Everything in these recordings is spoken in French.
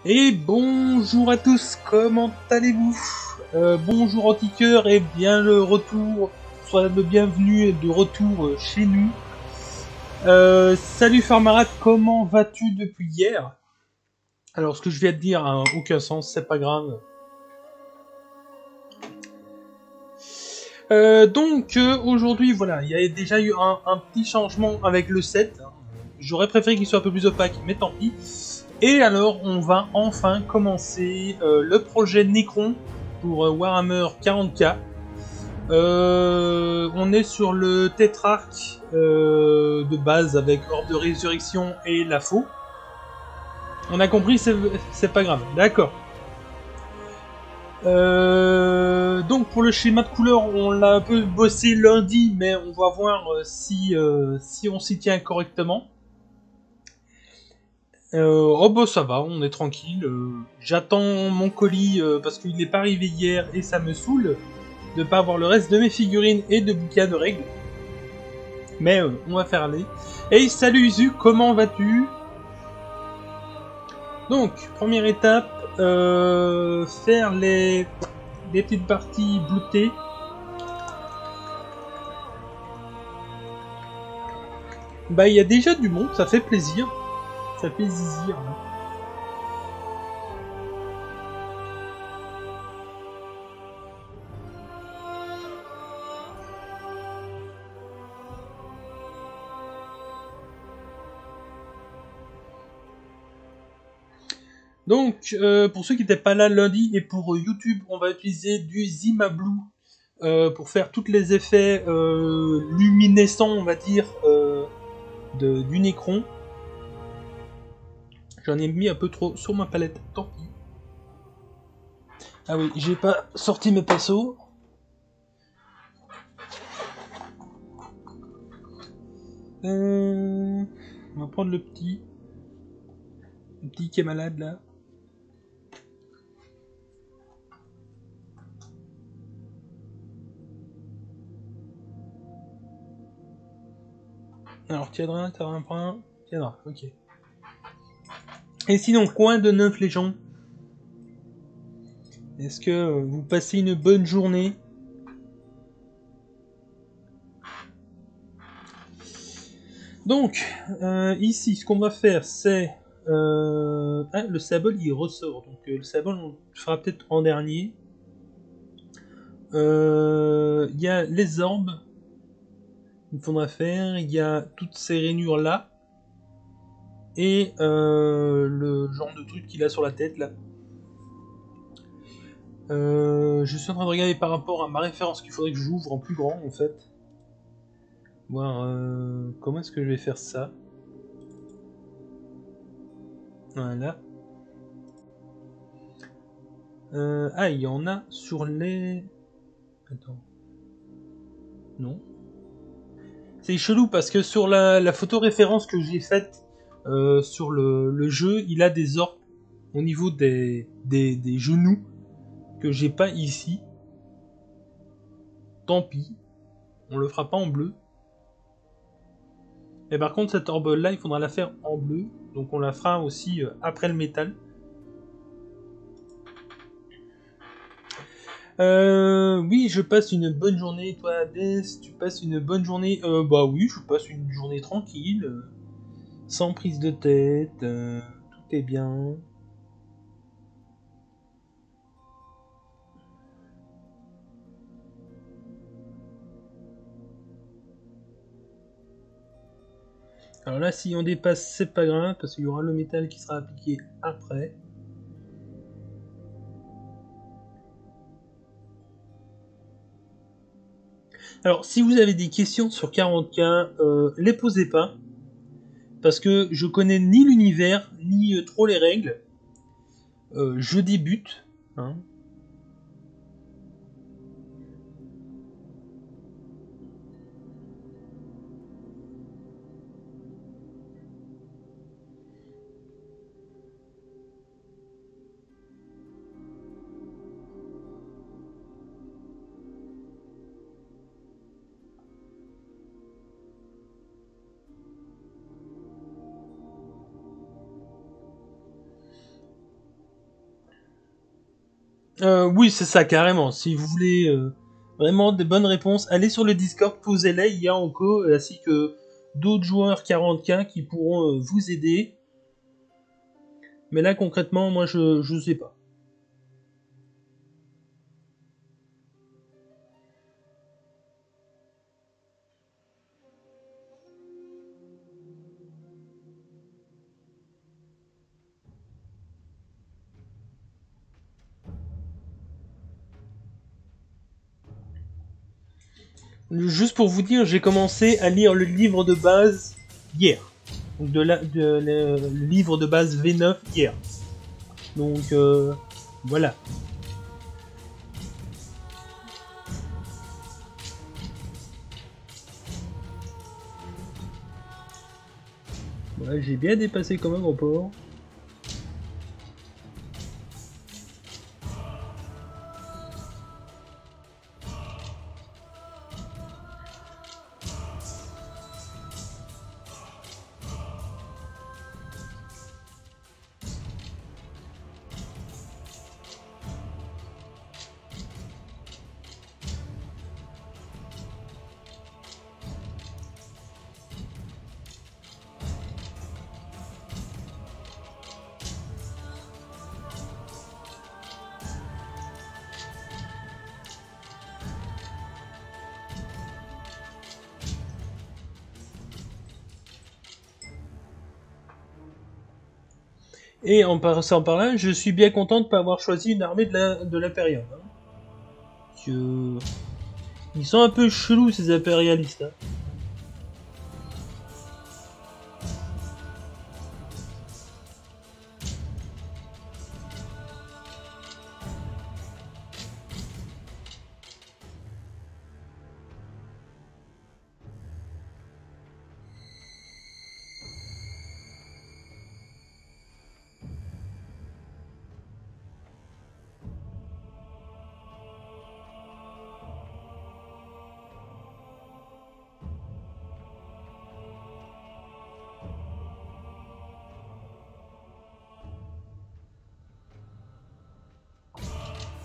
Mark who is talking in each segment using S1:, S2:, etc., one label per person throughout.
S1: Et bonjour à tous, comment allez-vous? Bonjour Antiqueur et bien le retour, soit le bienvenu et de retour chez nous. Salut Farmarat, comment vas-tu depuis hier? Alors ce que je viens de dire n'a aucun sens, c'est pas grave. Aujourd'hui, voilà, il y a déjà eu un petit changement avec le set. J'aurais préféré qu'il soit un peu plus opaque, mais tant pis. Et alors, on va enfin commencer le projet Necron pour Warhammer 40K. On est sur le Tétrarque de base avec Horde de Résurrection et la Faux. On a compris, c'est pas grave. D'accord. Donc pour le schéma de couleur, on l'a un peu bossé lundi, mais on va voir si on s'y tient correctement. Oh bah ça va, on est tranquille. J'attends mon colis parce qu'il n'est pas arrivé hier et ça me saoule de pas avoir le reste de mes figurines et de bouquins de règles. Mais on va faire aller. Hey, salut Isu, comment vas-tu? Donc, première étape, faire les petites parties bleutées. Bah, il y a déjà du monde, ça fait plaisir. Ça fait zizir. Hein. Donc, pour ceux qui n'étaient pas là lundi et pour YouTube, on va utiliser du Zima Blue pour faire tous les effets luminescents, on va dire, du Necron. J'en ai mis un peu trop sur ma palette, tant pis. Ah oui, j'ai pas sorti mes pinceaux. On va prendre le petit. Le petit qui est malade là. Alors tiendra, t'as un point. Tiendra, ok. Et sinon, coin de neuf les gens. Est-ce que vous passez une bonne journée? Donc, ici, ce qu'on va faire, c'est... le sable, il ressort. Donc, le sable, on le fera peut-être en dernier. Il y a les orbes qu'il faudra faire. Il y a toutes ces rainures-là. Et le genre de truc qu'il a sur la tête, là. Je suis en train de regarder par rapport à ma référence qu'il faudrait que j'ouvre en plus grand, en fait. Voir comment est-ce que je vais faire ça. Voilà. Il y en a sur les... Attends. Non. C'est chelou parce que sur la photo référence que j'ai faite sur le jeu, il a des orbes au niveau des genoux que j'ai pas ici. Tant pis. On le fera pas en bleu. Mais par contre, cette orbe là, il faudra la faire en bleu. Donc on la fera aussi après le métal. Oui, je passe une bonne journée. Toi, Hades, tu passes une bonne journée? Bah oui, je passe une journée tranquille, sans prise de tête, tout est bien. Alors là, si on dépasse, c'est pas grave, parce qu'il y aura le métal qui sera appliqué après. Alors, si vous avez des questions sur 40K, les posez pas, parce que je connais ni l'univers, ni trop les règles. Je débute, hein. Oui, c'est ça, carrément. Si vous voulez vraiment des bonnes réponses, allez sur le Discord, posez-les, il y a Anko, ainsi que d'autres joueurs 40K qui pourront vous aider. Mais là, concrètement, moi, je sais pas. Juste pour vous dire, j'ai commencé à lire le livre de base hier. Donc le livre de base V9 hier. Donc voilà. Ouais, j'ai bien dépassé comme un gros porc. Et en passant par là, je suis bien content de ne pas avoir choisi une armée de la période. Hein. Ils sont un peu chelous ces impérialistes. Hein.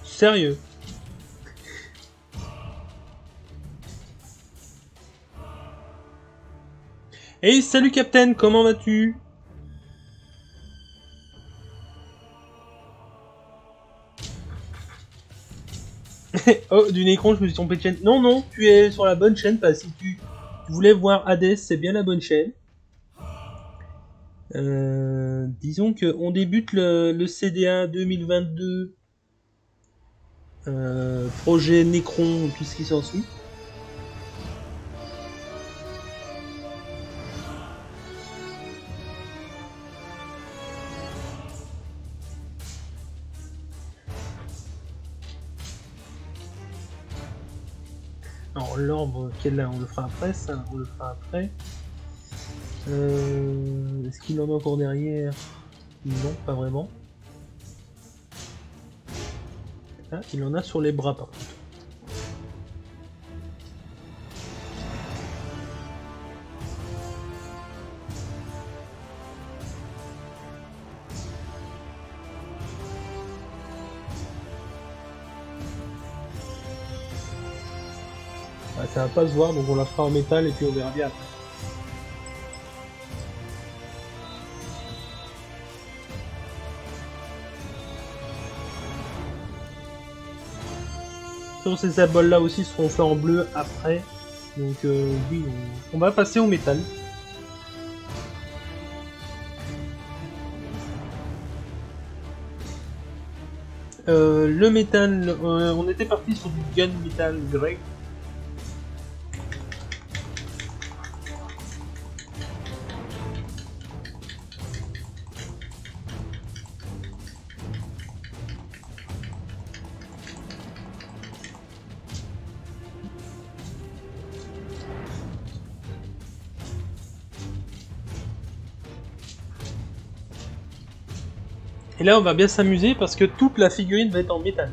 S1: Sérieux. Hey, salut Captain, comment vas-tu? Oh, du Necron, je me suis trompé de chaîne. Non, non, tu es sur la bonne chaîne, parce que si tu voulais voir Hades, c'est bien la bonne chaîne. Disons que on débute le CDA 2022, projet Necron, tout ce qui s'ensuit. Alors l'ordre, on le fera après, ça, on le fera après. Est-ce qu'il en a encore derrière? Non, pas vraiment. Ah, il en a sur les bras par contre. Ouais, ça va pas se voir, donc on la fera en métal et puis on verra bien après. Sur ces symboles là aussi seront faits en bleu après. Donc oui, on va passer au métal. Le métal, on était parti sur du gun métal grec. Et là, on va bien s'amuser parce que toute la figurine va être en métal.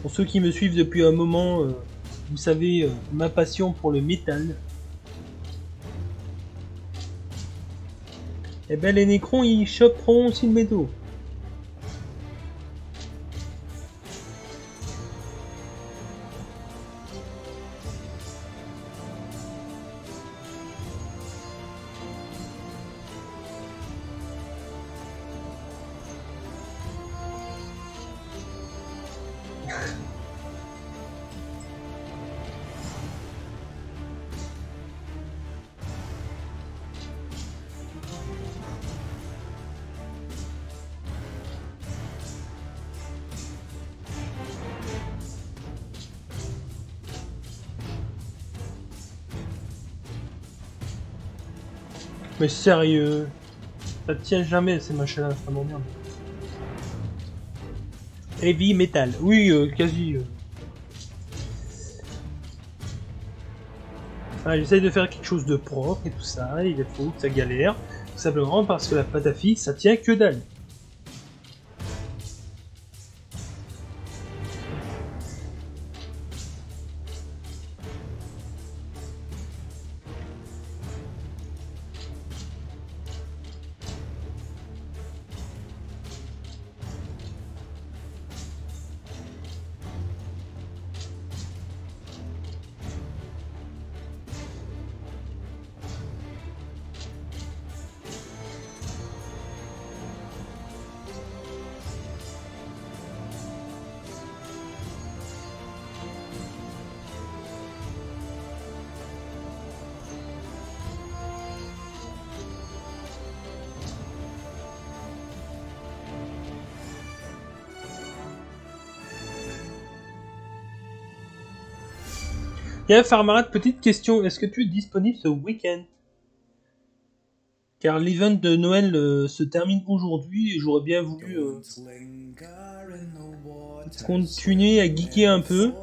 S1: Pour ceux qui me suivent depuis un moment, vous savez ma passion pour le métal. Et ben les Nécrons ils choperont aussi le métaux. Mais sérieux, ça tient jamais ces machins-là, ça m'emmerde. Heavy metal, oui, quasi. Ah, j'essaye de faire quelque chose de propre et tout ça, il faut que ça galère, tout simplement parce que la pâte à fixe, ça tient que dalle. Il y a Farmarat, petite question, est-ce que tu es disponible ce week-end? Car l'event de Noël se termine aujourd'hui et j'aurais bien voulu continuer à geeker un peu.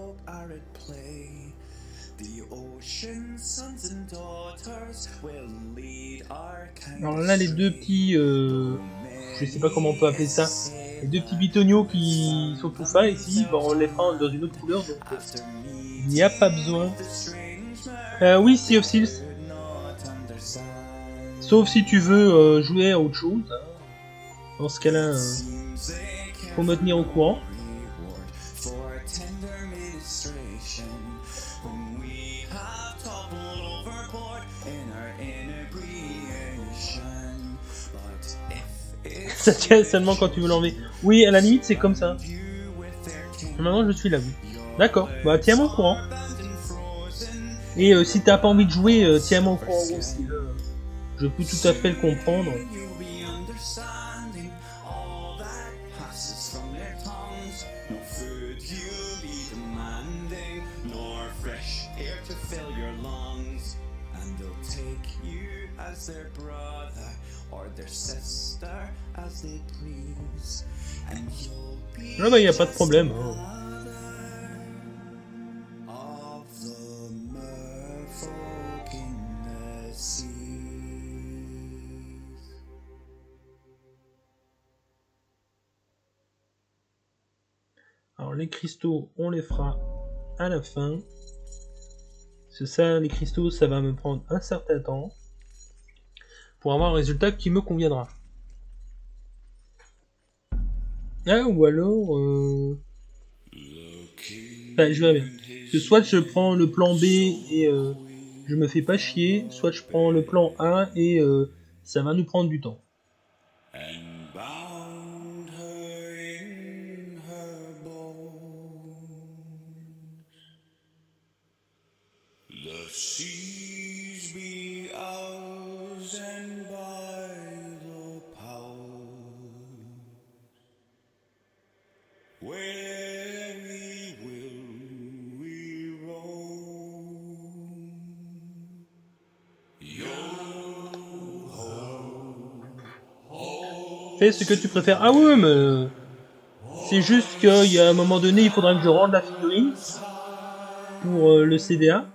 S1: Alors là, les deux petits, je sais pas comment on peut appeler ça, les deux petits bitoniaux qui sont tout fins ici, bon, on les fera dans une autre couleur, donc il n'y a pas besoin. Oui, Sea of Thieves. Sauf si tu veux jouer à autre chose. Dans ce cas-là, faut me tenir au courant. Ça tient seulement quand tu veux l'enlever. Oui, à la limite, c'est comme ça. Maintenant, je suis là. D'accord, bah tiens-moi au courant. Et si t'as pas envie de jouer, tiens-moi au courant aussi. Je peux tout à fait le comprendre. Ah bah y a pas de problème. Hein. Alors les cristaux, on les fera à la fin. C'est ça, les cristaux, ça va me prendre un certain temps pour avoir un résultat qui me conviendra. Ah, ou alors... Enfin, je verrai bien. Que soit je prends le plan B et je me fais pas chier, soit je prends le plan A et ça va nous prendre du temps. Fais ce que tu préfères. Ah oui, mais c'est juste qu'il y a un moment donné, il faudra que je rende la figurine pour le CDA.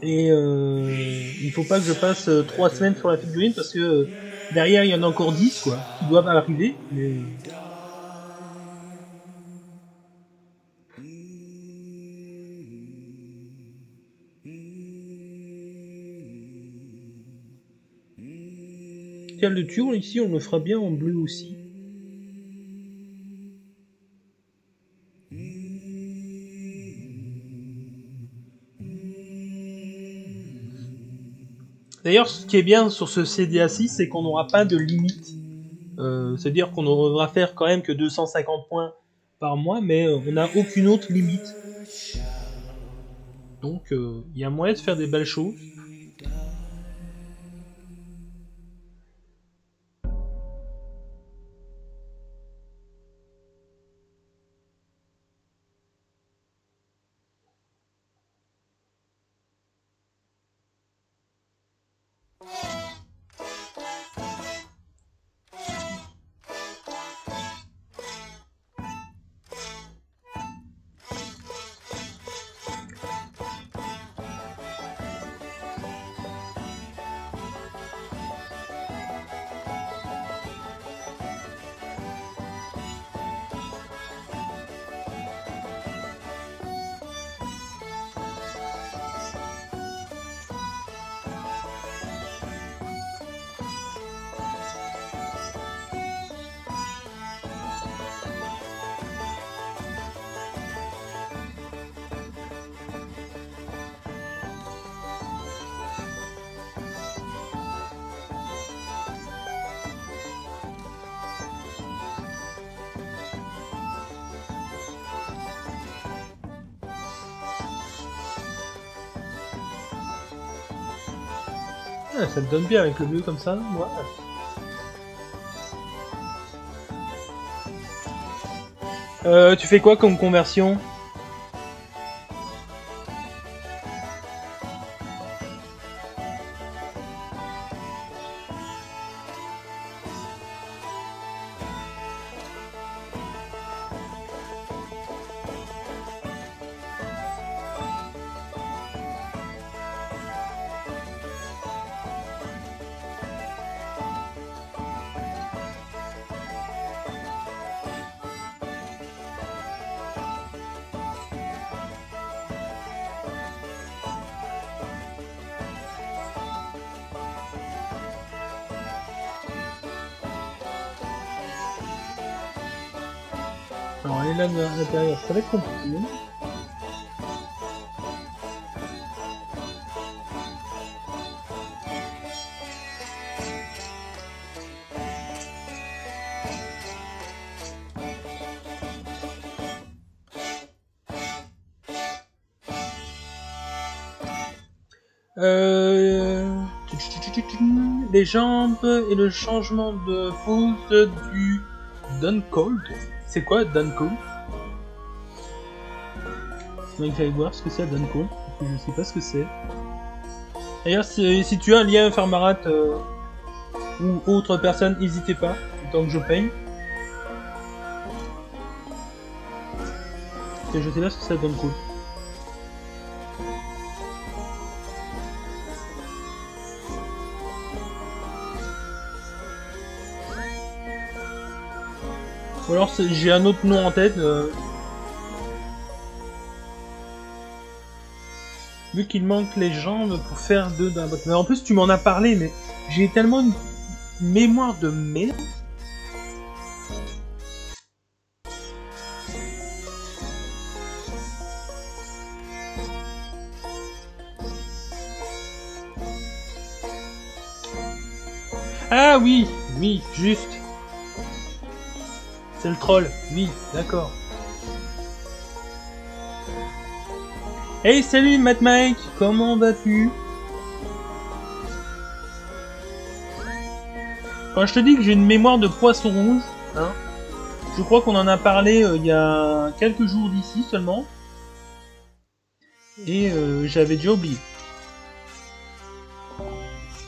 S1: Et il faut pas que je passe 3 semaines sur la figurine parce que derrière il y en a encore 10 quoi qui doivent arriver. Mais vertical de tuyau, ici on le fera bien en bleu aussi. D'ailleurs, ce qui est bien sur ce CDA6, c'est qu'on n'aura pas de limite. C'est-à-dire qu'on ne devra faire quand même que 250 points par mois, mais on n'a aucune autre limite. Donc, il y a moyen de faire des belles choses. Ah, ça te donne bien avec le bleu comme ça, ouais. Tu fais quoi comme conversion? Alors aller là à l'intérieur, ça va être compliqué. Les jambes et le changement de pose du Done Cold. C'est quoi Done Cold? Il fallait voir ce que c'est Done Cold, parce que je sais pas ce que c'est. D'ailleurs, si tu as un lien Farmarat ou autre personne, n'hésitez pas, tant que je paye. Parce que je sais pas ce que c'est Done Cold. Ou alors j'ai un autre nom en tête. Vu qu'il manque les jambes pour faire deux d'un bot. Mais en plus tu m'en as parlé, mais j'ai tellement une mémoire de merde. Ah oui, oui, juste. C'est le troll, oui, d'accord. Hey, salut Matt Mike, comment vas-tu? Quand je te dis que j'ai une mémoire de poisson rouge, hein, je crois qu'on en a parlé il y a quelques jours d'ici seulement. Et j'avais déjà oublié.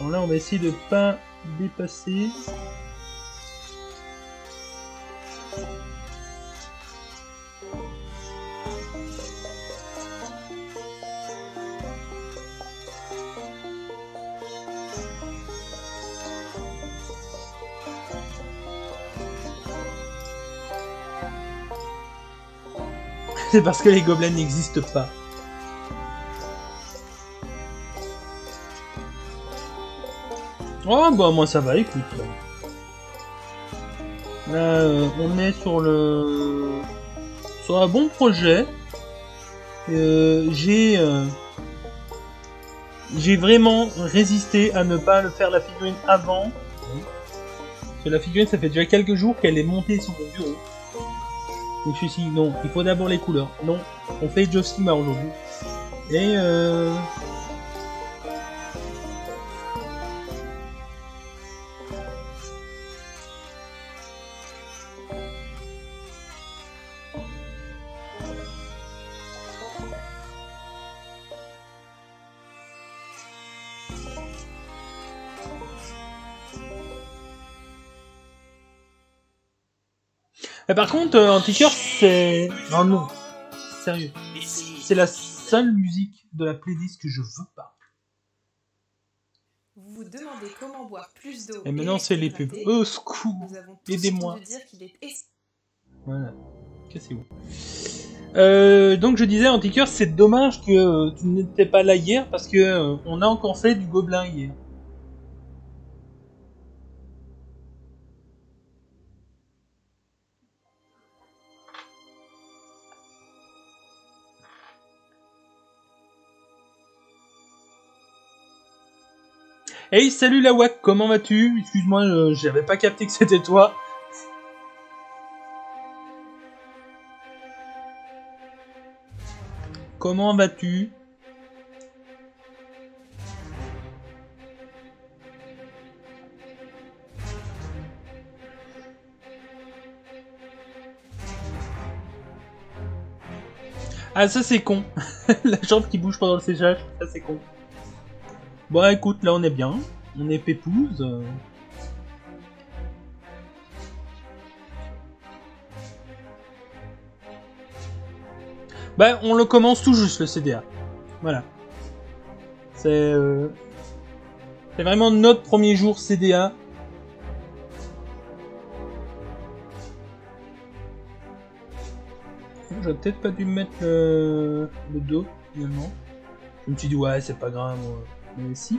S1: Alors là, on va essayer de pas dépasser. C'est parce que les gobelins n'existent pas. Oh bah moi ça va, écoute. Là, on est sur un bon projet. J'ai vraiment résisté à ne pas le faire la figurine avant. Parce que la figurine, ça fait déjà quelques jours qu'elle est montée sur mon bureau. Donc je me suis dit, non, il faut d'abord les couleurs. Non, on fait Jossima aujourd'hui. Et par contre, Antiqueur, c'est... Oh non, sérieux. C'est la seule musique de la playlist que je veux pas.
S2: Vous vous demandez comment boire plus d'eau.
S1: Et maintenant, c'est les pubs. Au secours, aidez-moi. Voilà, cassez-vous. Donc je disais, Antiqueur, c'est dommage que tu n'étais pas là hier parce que on a encore fait du gobelin hier. Hey, salut la WAC, comment vas-tu? Excuse-moi, j'avais pas capté que c'était toi. Comment vas-tu? Ah, ça c'est con. La jambe qui bouge pendant le séchage, ça c'est con. Bon, écoute, là on est bien. On est pépouze. Bah, on le commence tout juste le CDA. Voilà. C'est vraiment notre premier jour CDA. J'aurais peut-être pas dû mettre le dos finalement. Je me suis dit ouais c'est pas grave, mais si.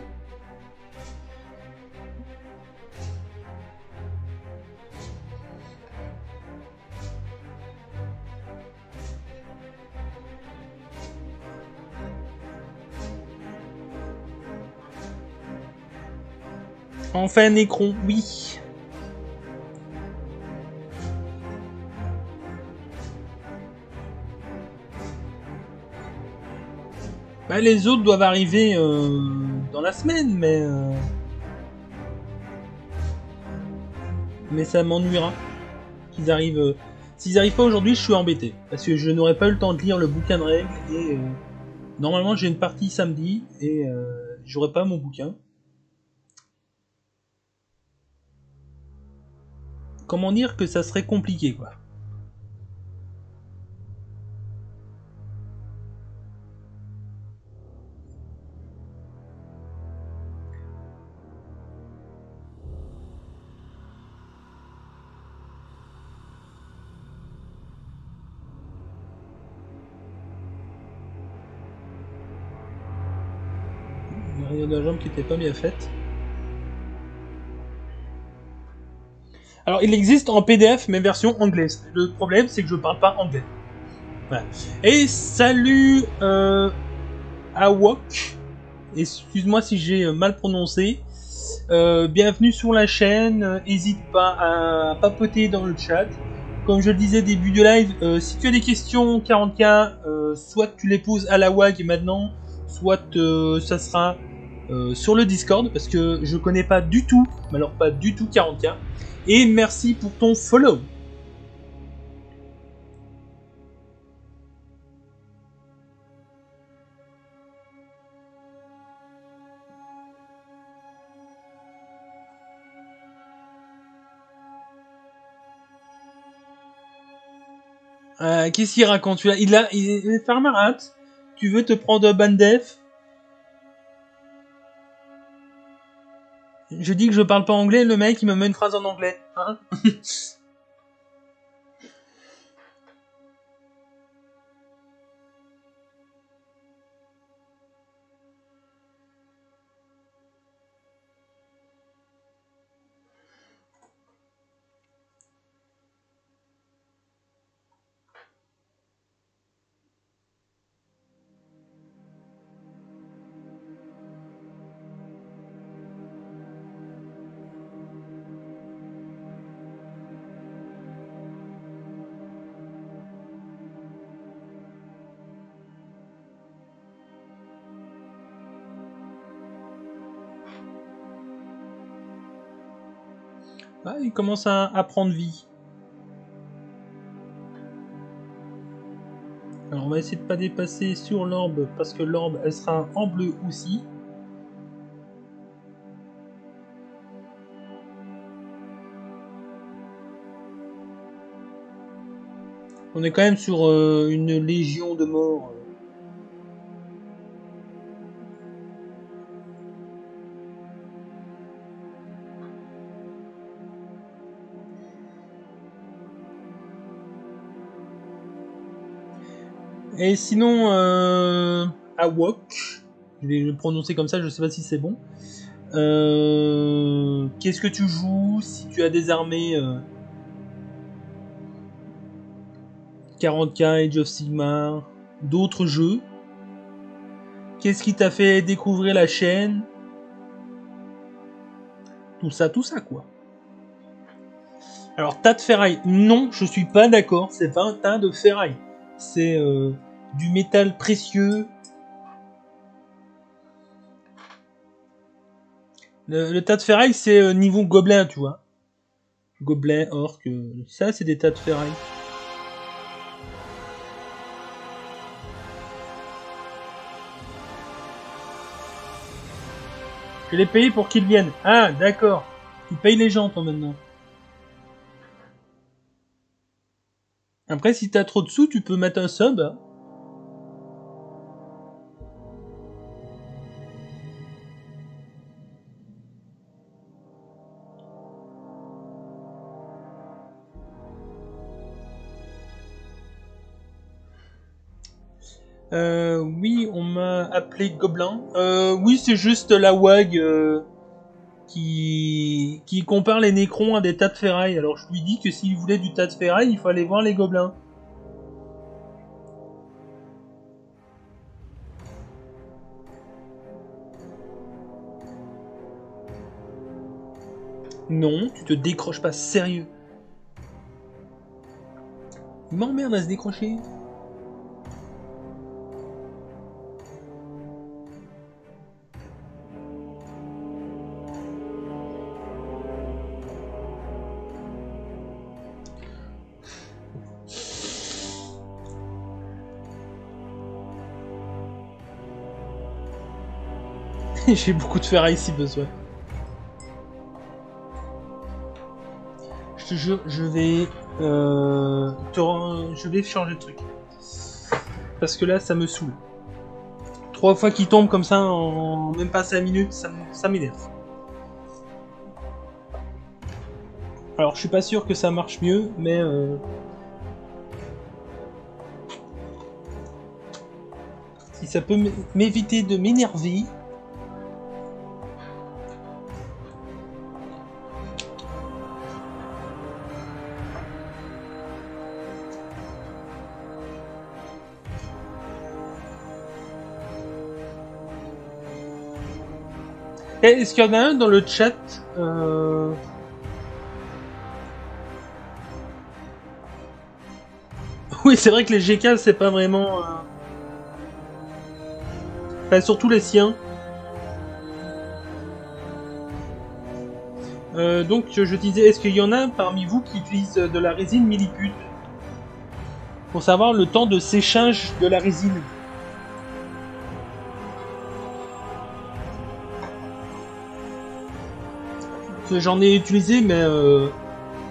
S1: Enfin Nécron, oui. Bah, les autres doivent arriver dans la semaine, mais ça m'ennuiera qu'ils arrivent. S'ils arrivent pas aujourd'hui, je suis embêté parce que je n'aurai pas eu le temps de lire le bouquin de règles et normalement j'ai une partie samedi et j'aurai pas mon bouquin. Comment dire que ça serait compliqué quoi. Mario de la jambe qui était pas bien faite. Alors, il existe en PDF, mais version anglaise. Le problème, c'est que je parle pas anglais. Voilà. Et salut Awok. Excuse-moi si j'ai mal prononcé. Bienvenue sur la chaîne. N'hésite pas à papoter dans le chat. Comme je le disais début de live, si tu as des questions 40K, soit tu les poses à la WAG maintenant, soit ça sera sur le Discord, parce que je connais pas du tout, mais alors pas du tout 40K. Et merci pour ton follow. Qu'est-ce qu'il raconte? Il est Farmarat. Tu veux te prendre Bandef? Je dis que je parle pas anglais, le mec il me met une phrase en anglais. Hein? Ah, il commence à prendre vie. Alors on va essayer de pas dépasser sur l'orbe parce que l'orbe elle sera en bleu aussi. On est quand même sur une légion de morts. Et sinon, Awok, je vais le prononcer comme ça, je sais pas si c'est bon. Qu'est-ce que tu joues si tu as des armées 40K, Age of Sigmar, d'autres jeux? Qu'est-ce qui t'a fait découvrir la chaîne? Tout ça quoi. Alors, tas de ferraille, non, je suis pas d'accord, c'est pas un tas de ferraille. C'est du métal précieux. Le tas de ferraille, c'est niveau gobelin, tu vois. Gobelin, orc, ça c'est des tas de ferraille. Je les paye pour qu'ils viennent. Ah, d'accord. Tu payes les gens, toi, maintenant. Après, si t'as trop de sous, tu peux mettre un sub. Oui, on m'a appelé Gobelin. Oui, c'est juste la WAG qui compare les Nécrons à des tas de ferraille. Alors je lui dis que s'il voulait du tas de ferraille, il faut aller voir les Gobelins. Non, tu te décroches pas, sérieux. Il m'emmerde à se décrocher. J'ai beaucoup de ferraille si besoin. Je te jure, je vais changer de truc. Parce que là, ça me saoule. 3 fois qu'il tombe comme ça en même pas 5 minutes, ça m'énerve. Alors, je suis pas sûr que ça marche mieux, mais si ça peut m'éviter de m'énerver. Est-ce qu'il y en a un dans le chat Oui, c'est vrai que les GK, c'est pas vraiment... Enfin, surtout les siens. Donc, je disais, est-ce qu'il y en a parmi vous qui utilisent de la résine millipute pour savoir le temps de séchage de la résine? J'en ai utilisé, mais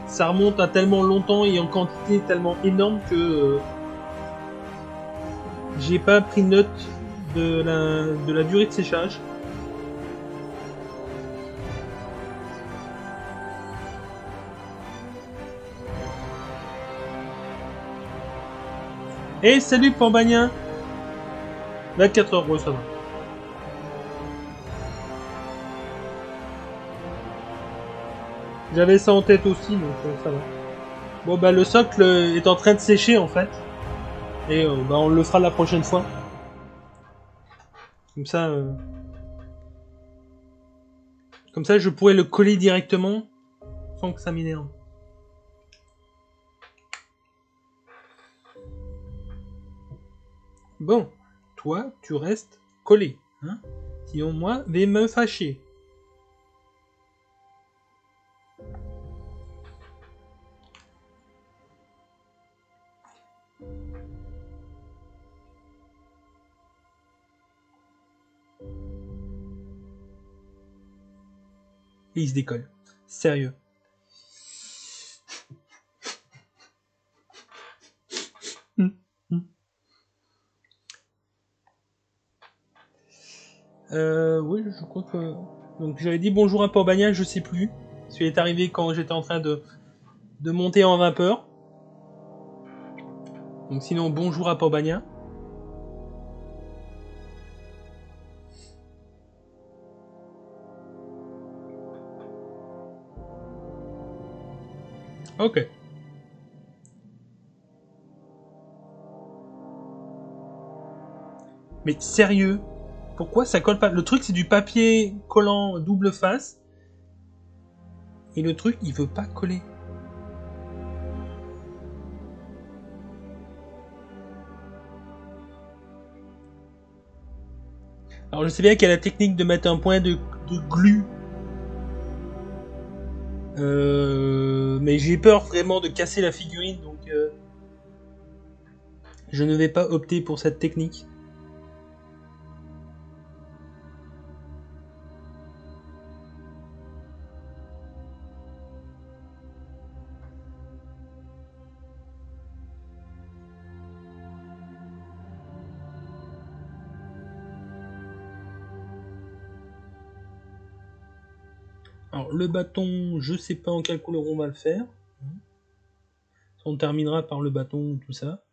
S1: ça remonte à tellement longtemps et en quantité tellement énorme que j'ai pas pris note de la durée de séchage. Et salut Pambagnin. 24 heures, ouais, ça va. J'avais ça en tête aussi, donc ça va. Bon bah le socle est en train de sécher en fait. Et bah on le fera la prochaine fois. Comme ça... Comme ça je pourrais le coller directement sans que ça m'énerve. Bon, toi tu restes collé, hein. Sinon moi vais me fâcher. Et il se décolle. Sérieux. Oui, je crois que... Donc j'avais dit bonjour à Port-Bagnac, je sais plus. Parce qu'il est arrivé quand j'étais en train de monter en vapeur. Donc sinon, bonjour à Port-Bagnac. Ok. Mais sérieux, pourquoi ça colle pas? Le truc, c'est du papier collant double face. Et le truc, il veut pas coller. Alors je sais bien qu'il y a la technique de mettre un point de glu. Mais j'ai peur vraiment de casser la figurine, donc je ne vais pas opter pour cette technique. Alors le bâton, je sais pas en quelle couleur on va le faire. On terminera par le bâton, tout ça.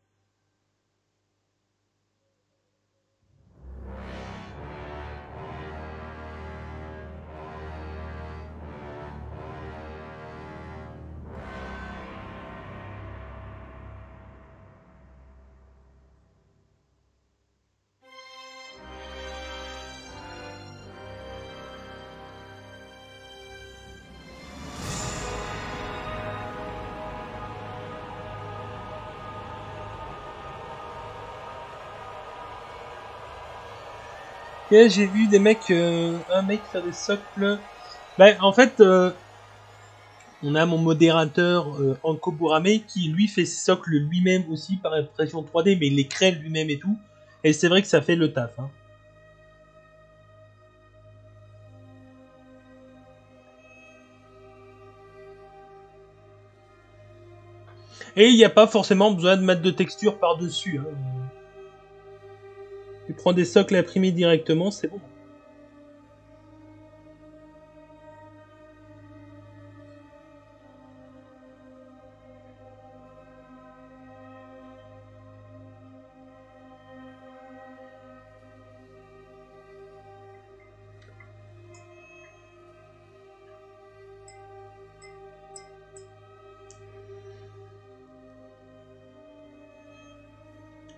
S1: Et j'ai vu des mecs, un mec faire des socles. Ben, en fait, on a mon modérateur Anko Burame qui lui fait ses socles lui-même aussi par impression 3D, mais il les crée lui-même et tout. Et c'est vrai que ça fait le taf. Hein. Et il n'y a pas forcément besoin de mettre de texture par-dessus. Hein. Tu prends des socles imprimés directement, c'est bon.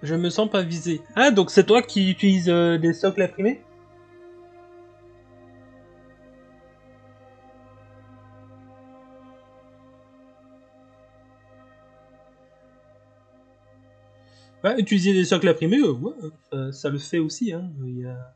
S1: Je me sens pas visé. Ah, donc c'est toi qui utilises des socles imprimés? Ouais, utiliser des socles imprimés, ouais, ça le fait aussi. Hein. Il y a...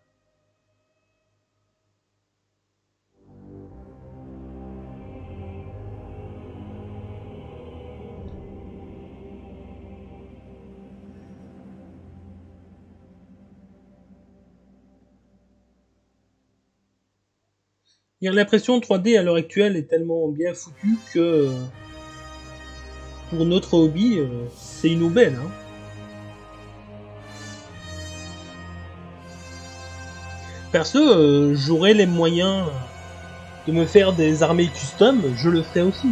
S1: L'impression 3D à l'heure actuelle est tellement bien foutue que pour notre hobby, c'est une aubaine. Hein. Perso, j'aurais les moyens de me faire des armées custom, je le ferais aussi.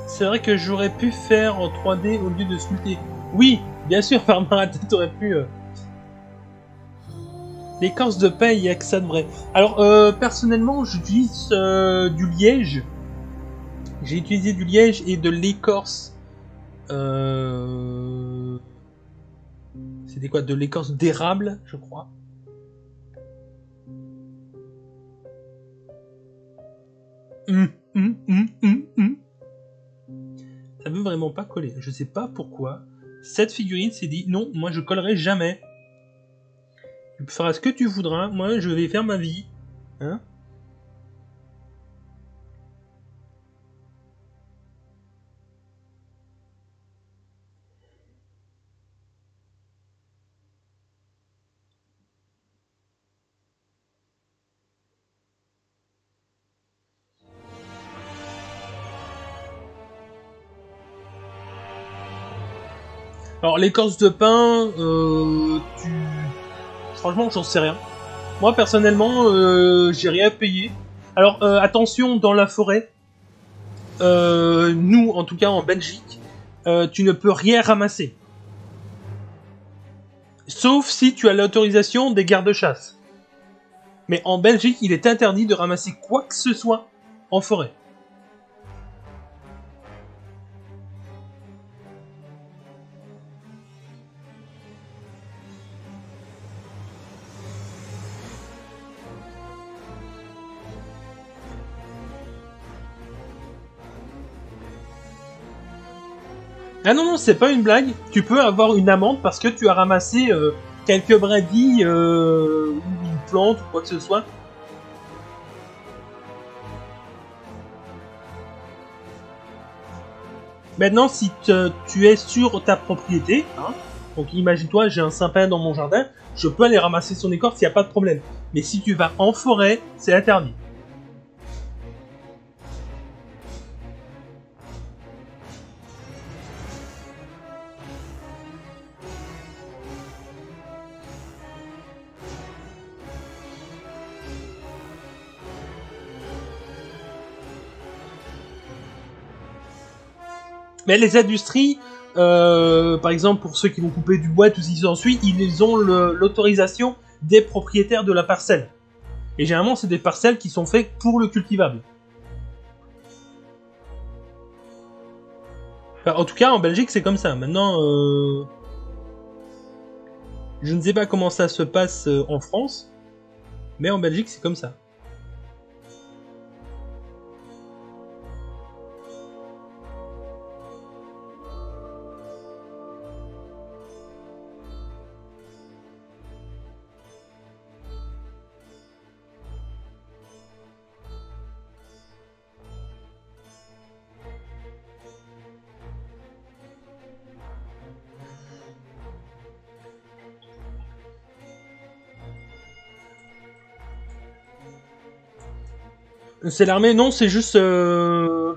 S1: C'est vrai que j'aurais pu faire en 3D au lieu de sculpter. Oui, bien sûr, Farmarat, t'aurais pu... L'écorce de pain, il n'y a que ça de vrai. Alors, personnellement, j'utilise du liège. J'ai utilisé du liège et de l'écorce... C'était quoi? De l'écorce d'érable, je crois. Ça veut vraiment pas coller. Je sais pas pourquoi. Cette figurine s'est dit non, moi je collerai jamais. Tu feras ce que tu voudras, moi je vais faire ma vie. Hein? Alors l'écorce de pin, franchement j'en sais rien. Moi personnellement, j'ai rien payé. Alors attention, dans la forêt, nous en tout cas en Belgique, tu ne peux rien ramasser. Sauf si tu as l'autorisation des gardes-chasse. Mais en Belgique, il est interdit de ramasser quoi que ce soit en forêt. Ah non, non, c'est pas une blague. Tu peux avoir une amende parce que tu as ramassé quelques brindilles ou une plante ou quoi que ce soit. Maintenant, si tu es sur ta propriété, hein, donc imagine-toi, j'ai un sapin dans mon jardin, je peux aller ramasser son écorce, il n'y a pas de problème. Mais si tu vas en forêt, c'est interdit. Mais les industries, par exemple pour ceux qui vont couper du bois et tout ce qui s'ensuit, ils ont l'autorisation des propriétaires de la parcelle. Et généralement, c'est des parcelles qui sont faites pour le cultivable. Enfin, en tout cas, en Belgique, c'est comme ça. Maintenant, je ne sais pas comment ça se passe en France, mais en Belgique, c'est comme ça. C'est l'armée, non, c'est juste les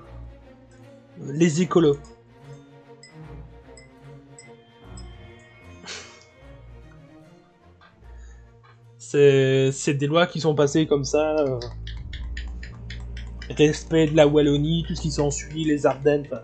S1: écolos. C'est des lois qui sont passées comme ça. Respect de la Wallonie, tout ce qui s'ensuit, les Ardennes. Enfin.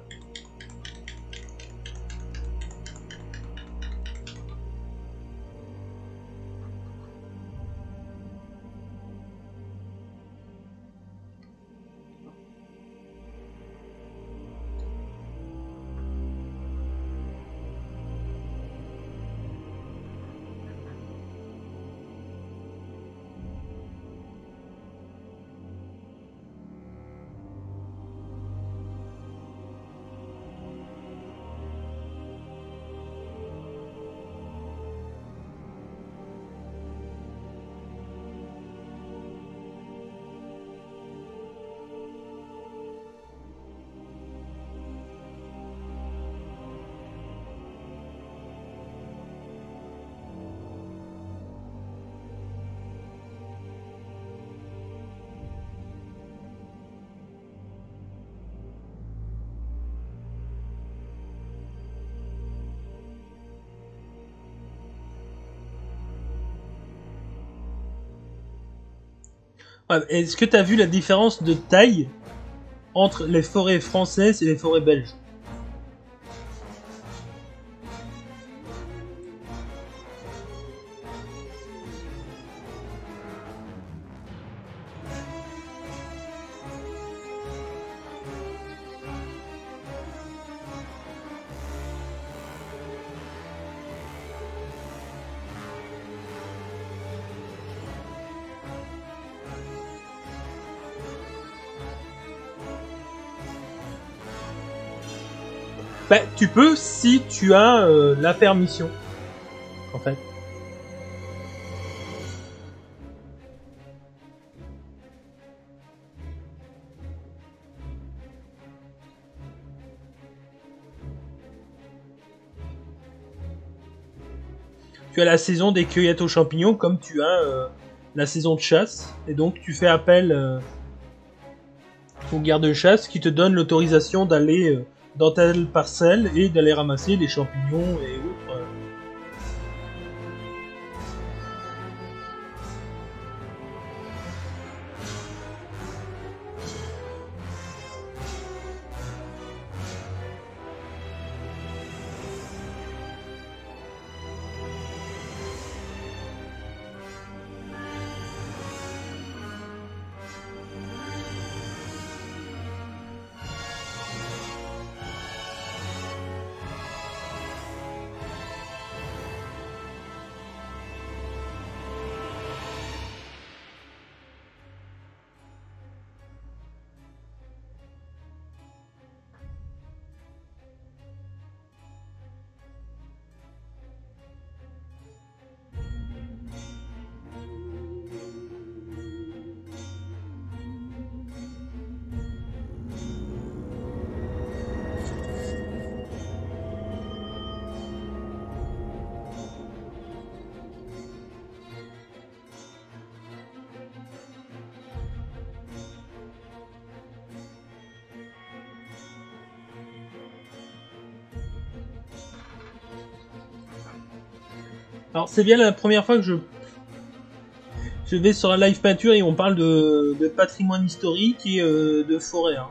S1: Ouais, est-ce que tu as vu la différence de taille entre les forêts françaises et les forêts belges? Bah, tu peux si tu as la permission, en fait. Tu as la saison des cueillettes aux champignons comme tu as la saison de chasse. Et donc tu fais appel au garde-chasse qui te donne l'autorisation d'aller dans telle parcelle et d'aller ramasser des champignons et autres. Alors c'est bien la première fois que je vais sur la live peinture et on parle de patrimoine historique et de forêt. Hein.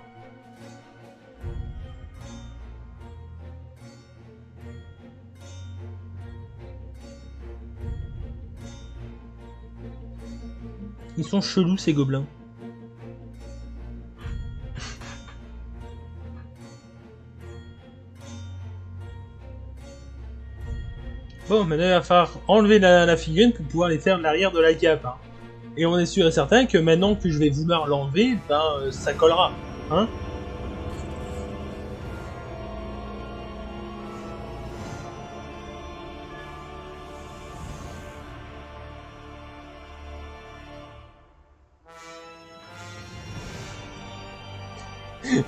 S1: Ils sont chelous ces gobelins. Bon, maintenant il va falloir enlever la figurine pour pouvoir les faire de l'arrière de la cape. Hein. Et on est sûr et certain que maintenant que je vais vouloir l'enlever, ben ça collera. Hein.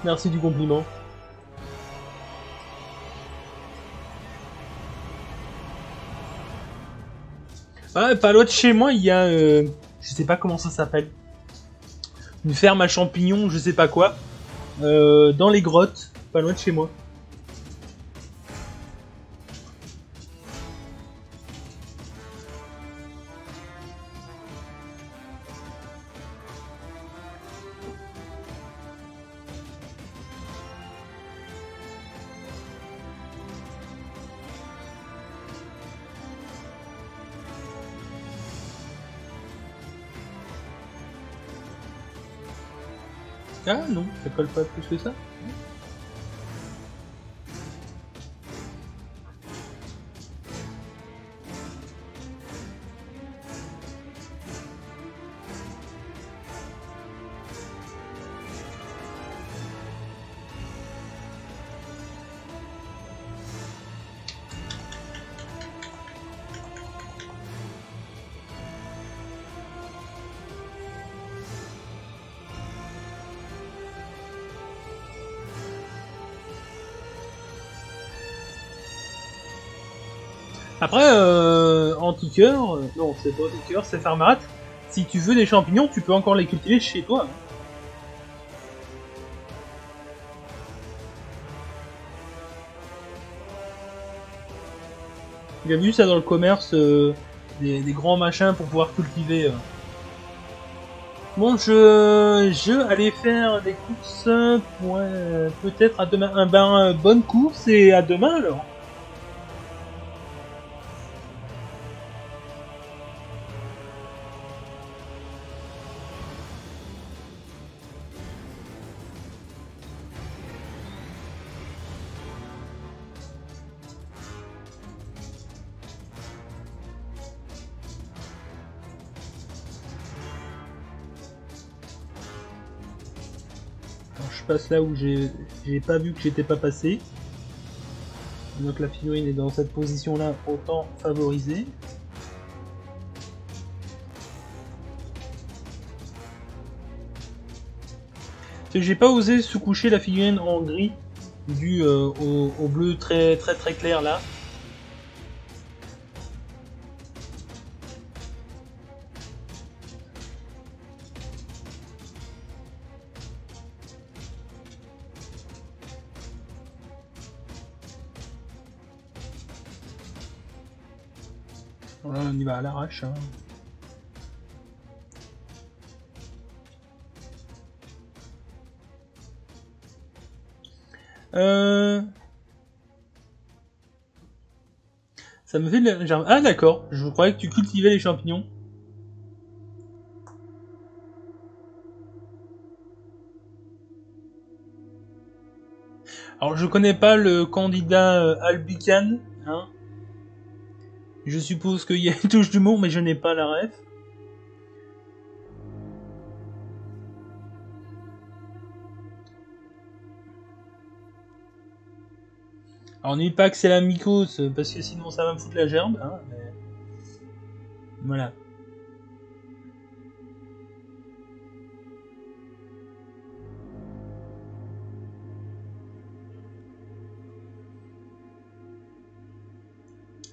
S1: Merci du compliment. Ah, pas loin de chez moi, il y a, je sais pas comment ça s'appelle, une ferme à champignons, je sais pas quoi, dans les grottes, pas loin de chez moi. Ah non, ça colle pas plus que ça. Après, antiqueur, non, c'est pas antiqueur, c'est Farmarat. Si tu veux des champignons, tu peux encore les cultiver chez toi. J'ai vu ça dans le commerce, des grands machins pour pouvoir cultiver. Bon, je allais faire des courses pour peut-être à demain. Bonne course et à demain alors. Je passe là où j'ai pas vu que j'étais pas passé. Donc la figurine est dans cette position-là, autant favoriser. J'ai pas osé sous-coucher la figurine en gris dû au bleu très clair là. Voilà, on y va à l'arrache. Hein. Ça me fait de la... Ah d'accord, je croyais que tu cultivais les champignons. Alors je connais pas le candidat Albican, hein. Je suppose qu'il y a une touche d'humour, mais je n'ai pas la ref. Alors n'oublie pas que c'est la mycose, parce que sinon ça va me foutre la gerbe. Hein, mais... Voilà.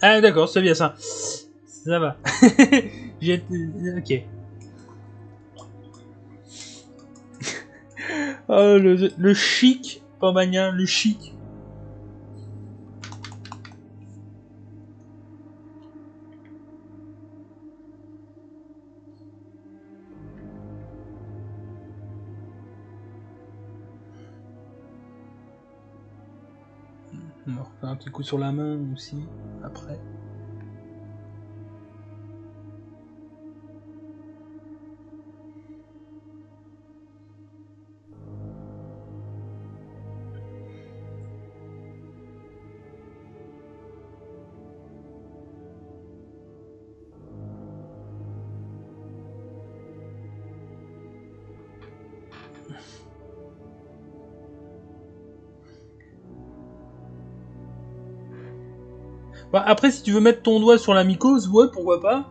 S1: Ah d'accord, c'est bien ça. Ça va. Ok. Oh, le chic, Pambagnin, le chic. On va refaire un petit coup sur la main aussi, après. Bah, après, si tu veux mettre ton doigt sur la mycose, ouais, pourquoi pas.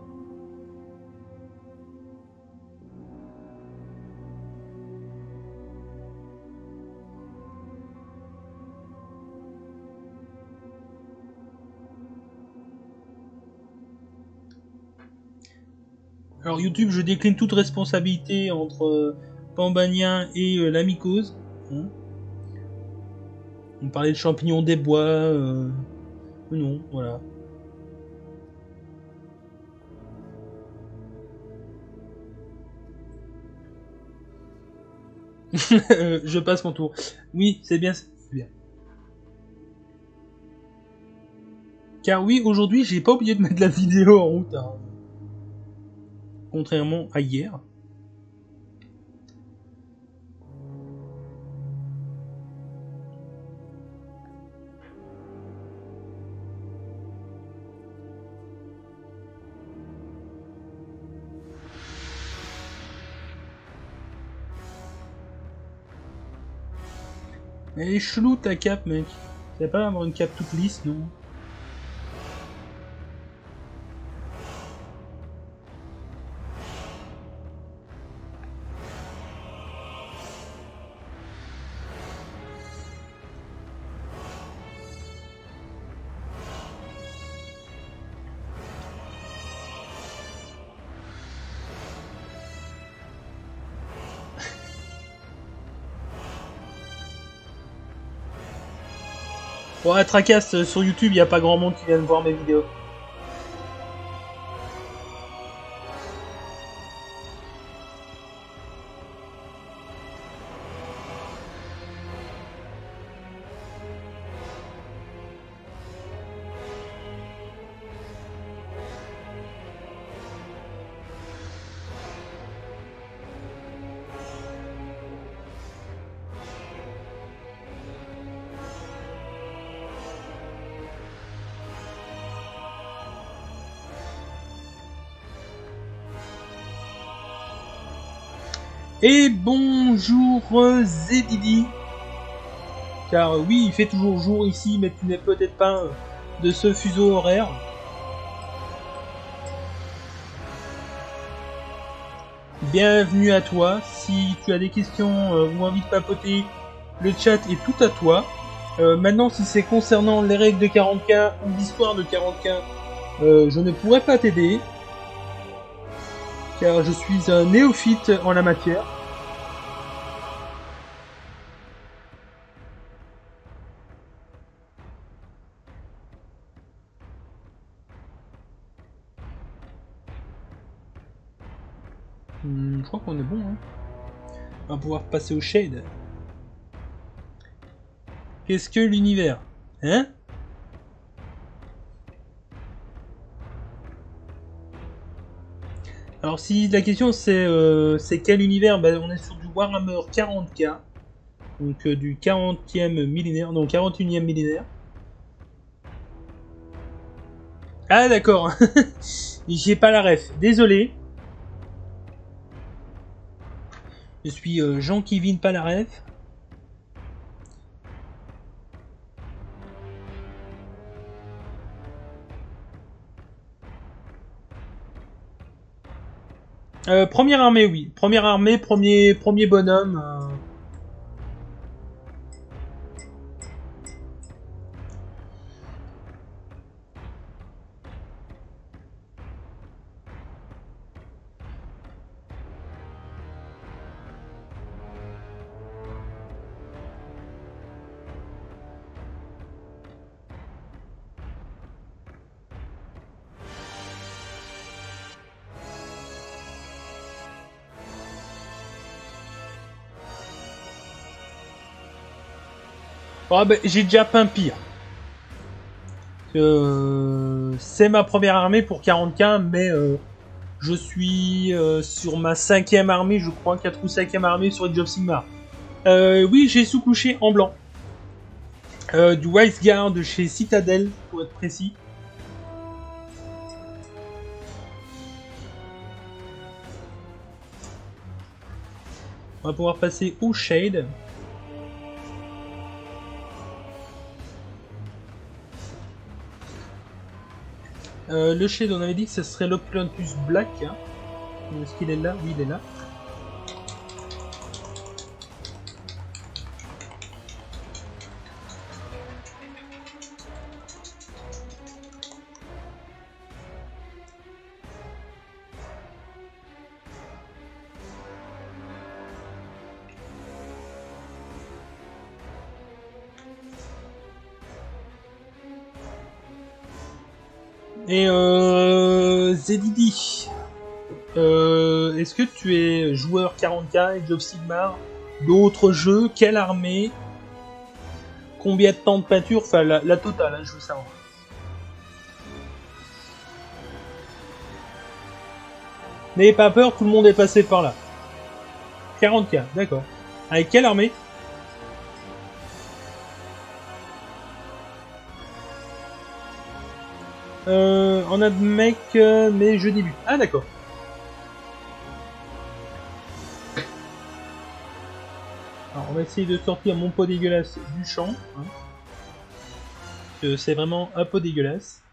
S1: Alors YouTube, je décline toute responsabilité entre Pambagnin et la mycose. Hein. On parlait de champignons des bois. Non, voilà. Je passe mon tour. Oui, c'est bien, c'est bien. Car oui, aujourd'hui, j'ai pas oublié de mettre la vidéo en route. Hein. Contrairement à hier. Elle est chelou ta cape, mec. Tu vas pas avoir une cape toute lisse, non? Bon, à Tracasse, sur YouTube, il n'y a pas grand monde qui vient de voir mes vidéos. Et bonjour Zedidi. Car oui, il fait toujours jour ici, mais tu n'es peut-être pas de ce fuseau horaire. Bienvenue à toi. Si tu as des questions ou envie de papoter, le chat est tout à toi. Maintenant, si c'est concernant les règles de 40K ou l'histoire de 40K, je ne pourrais pas t'aider. Car je suis un néophyte en la matière. Je crois qu'on est bon, hein. On va pouvoir passer au shade. Qu'est-ce que l'univers? Hein? Alors si la question c'est quel univers, ben, on est sur du Warhammer 40K. Donc du 40e millénaire, non 41e millénaire. Ah d'accord. J'ai pas la ref, désolé. Je suis Jean-Kevin Palaref. Première armée, oui. Première armée, premier bonhomme. Oh, bah, j'ai déjà peint pire. C'est ma première armée pour 40K, mais je suis sur ma 5e armée, je crois, 4 ou 5e armée sur Age of Sigmar. Oui, j'ai sous-couché en blanc. Du Wise Guard chez Citadel, pour être précis. On va pouvoir passer au shade. Le shade, on avait dit que ce serait l'Oplantus Black. Hein. Est-ce qu'il est là? Oui, il est là. Et Zedidi, est-ce que tu es joueur 40K, Age of Sigmar, d'autres jeux, quelle armée, combien de temps de peinture, enfin la totale, hein, je veux savoir. N'ayez pas peur, tout le monde est passé par là. 40K, d'accord. Avec quelle armée? On a de mecs, mais je débute. Ah d'accord. Alors on va essayer de sortir mon pot dégueulasse du champ. Hein. C'est vraiment un pot dégueulasse.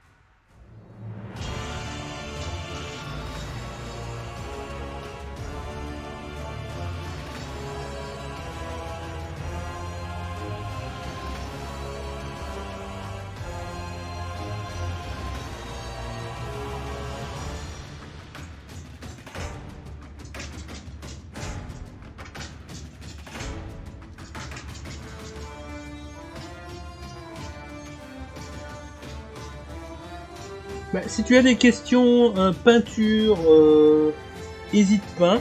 S1: Bah, si tu as des questions, peinture, hésite pas.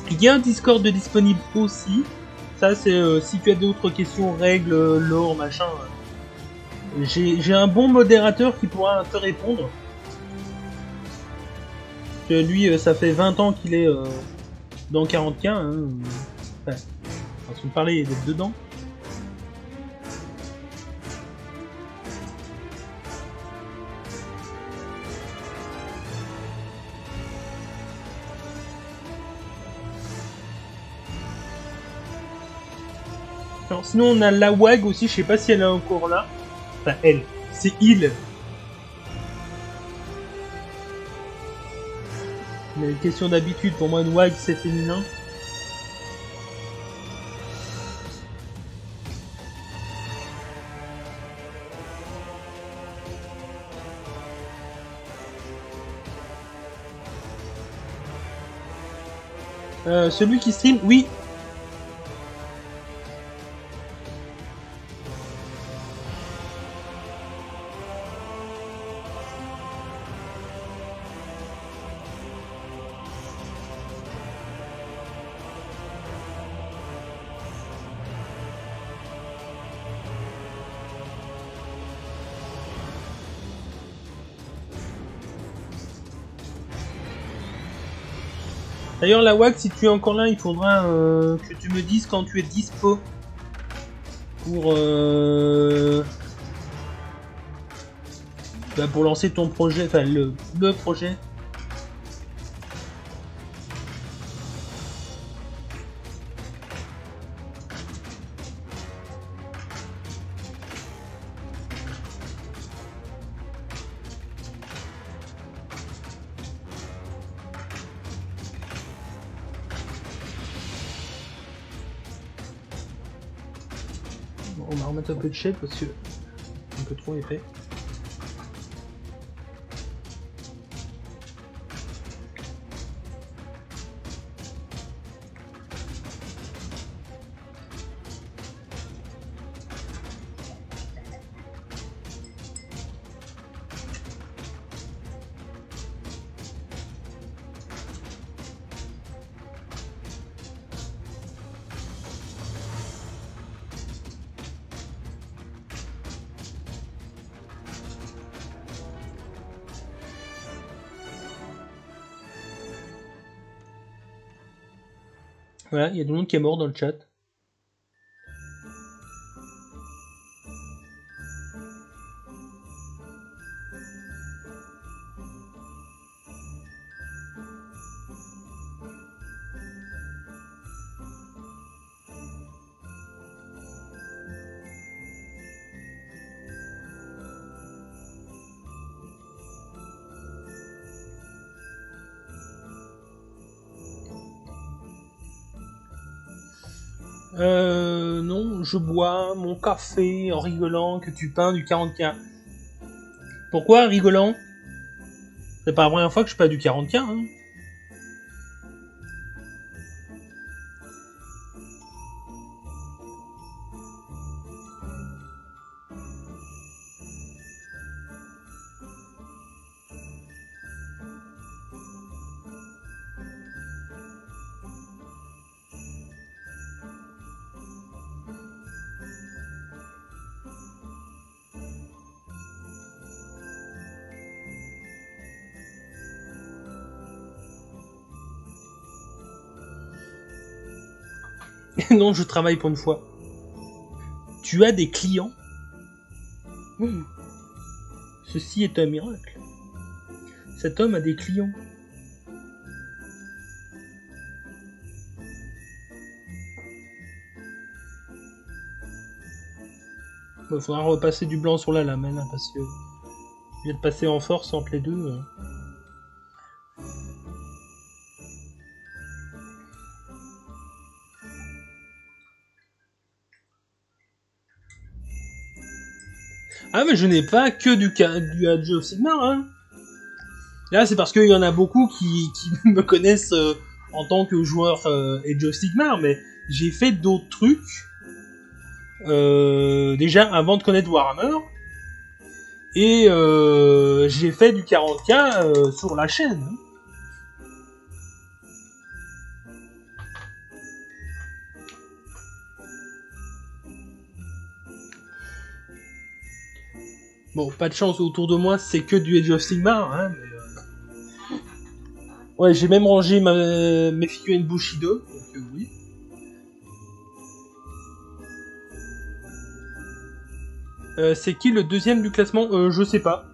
S1: Il y a un Discord de disponible aussi. Ça, c'est si tu as d'autres questions, règles, lore, machin. J'ai un bon modérateur qui pourra te répondre. Lui, ça fait 20 ans qu'il est dans 40K. Hein. Enfin, façon de parler, d'être dedans. Alors, Alors, sinon, on a la WAG aussi, je sais pas si elle est encore là. Enfin, elle, c'est il. Mais une question d'habitude, pour moi, une WAG, c'est féminin. Celui qui stream, oui. D'ailleurs, la WAG, si tu es encore là, il faudra que tu me dises quand tu es dispo pour pour lancer ton projet, enfin le projet. On va remettre un peu de shape parce que c'est un peu trop épais. Voilà, il y a du monde qui est mort dans le chat. Non, je bois mon café en rigolant que tu peins du 40K. Pourquoi rigolant? C'est pas la première fois que je peins du 40K, hein. Non, je travaille pour une fois. Tu as des clients? Ceci est un miracle. Cet homme a des clients. Il faudra repasser du blanc sur la lame, hein, parce que je viens de passer en force entre les deux. Ah, mais je n'ai pas que du Age of Sigmar, hein. Là, c'est parce qu'il y en a beaucoup qui me connaissent en tant que joueur Age of Sigmar, mais j'ai fait d'autres trucs déjà avant de connaître Warhammer. Et j'ai fait du 40K sur la chaîne. Hein. Bon, pas de chance, autour de moi, c'est que du Age of Sigmar, hein, mais ouais, j'ai même rangé mes figurines Bushido, donc oui. C'est qui le deuxième du classement? Je sais pas.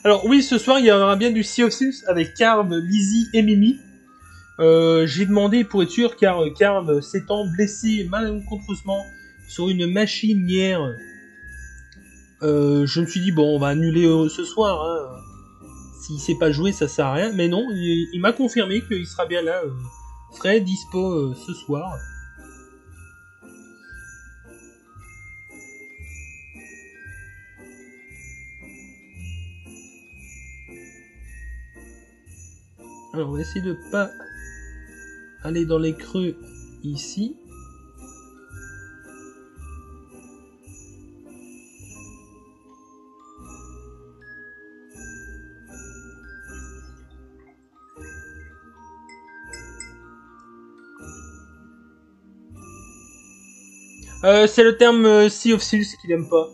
S1: Alors oui, ce soir, il y aura bien du Sea of Thieves avec Carb, Lizzie et Mimi. J'ai demandé pour être sûr, car Carve s'étant blessé malencontreusement sur une machine hier, je me suis dit, bon, on va annuler ce soir. Hein. S'il sait pas jouer, ça sert à rien. Mais non, il m'a confirmé qu'il sera bien là, frais, dispo ce soir. Alors, on va essayer de pas aller dans les creux ici. C'est le terme Sea of Seals qu'il aime pas.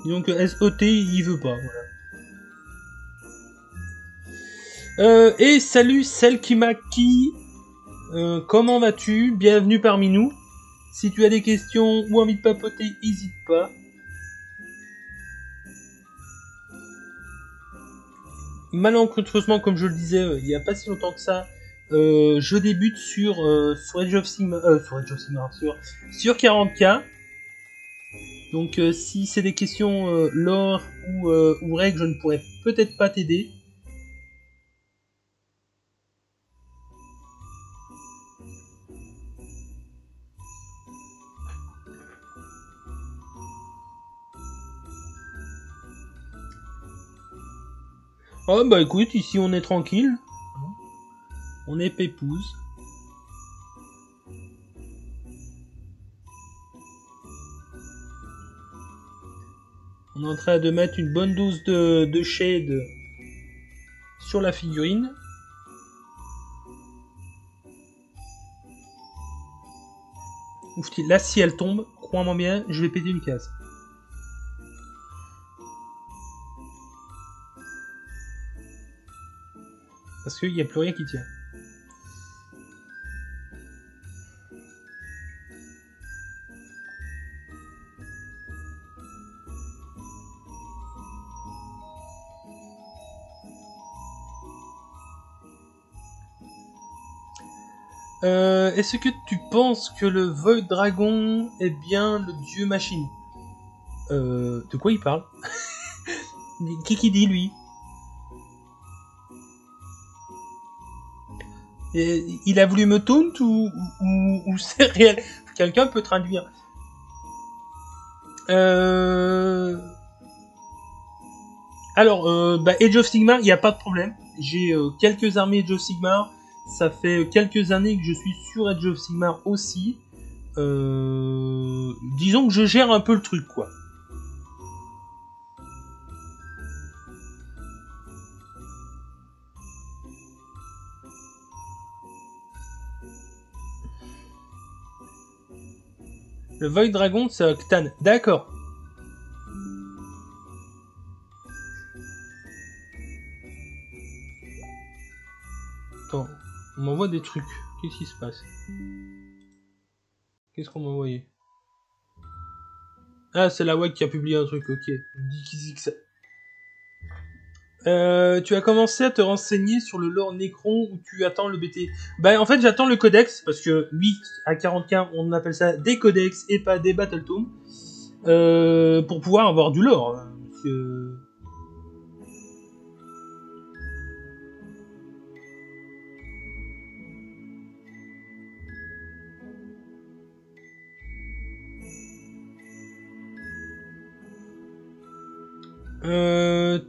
S1: Donc SOT, il veut pas, voilà. Et salut Selkimaki, comment vas-tu? Bienvenue parmi nous. Si tu as des questions ou envie de papoter, n'hésite pas. Malencontreusement, comme je le disais, il n'y a pas si longtemps que ça, je débute sur Age of Sigmar, sur 40K. Donc si c'est des questions lore ou règles, je ne pourrais peut-être pas t'aider. Oh bah écoute, ici on est tranquille. On est pépouze. On est en train de mettre une bonne dose de shade sur la figurine. Ouf, là si elle tombe, crois-moi bien, je vais péter une case. Parce qu'il n'y a plus rien qui tient. Est-ce que tu penses que le Void Dragon est bien le dieu machine? De quoi il parle? Qui dit lui? Et il a voulu me taunt ou c'est réel? Quelqu'un peut traduire. Alors, Age of Sigmar, il n'y a pas de problème. J'ai quelques armées Age of Sigmar. Ça fait quelques années que je suis sur Age of Sigmar aussi. Disons que je gère un peu le truc, quoi. Le Void Dragon, c'est Octane. D'accord. Attends, on m'envoie des trucs. Qu'est-ce qui se passe? Qu'est-ce qu'on m'a envoyé? Ah, c'est la WAC qui a publié un truc, ok. Dis que ça. Tu as commencé à te renseigner sur le lore Necron ou tu attends le BT? Bah en fait j'attends le codex parce que oui à 40K on appelle ça des codex et pas des battletomes pour pouvoir avoir du lore. Hein, parce que...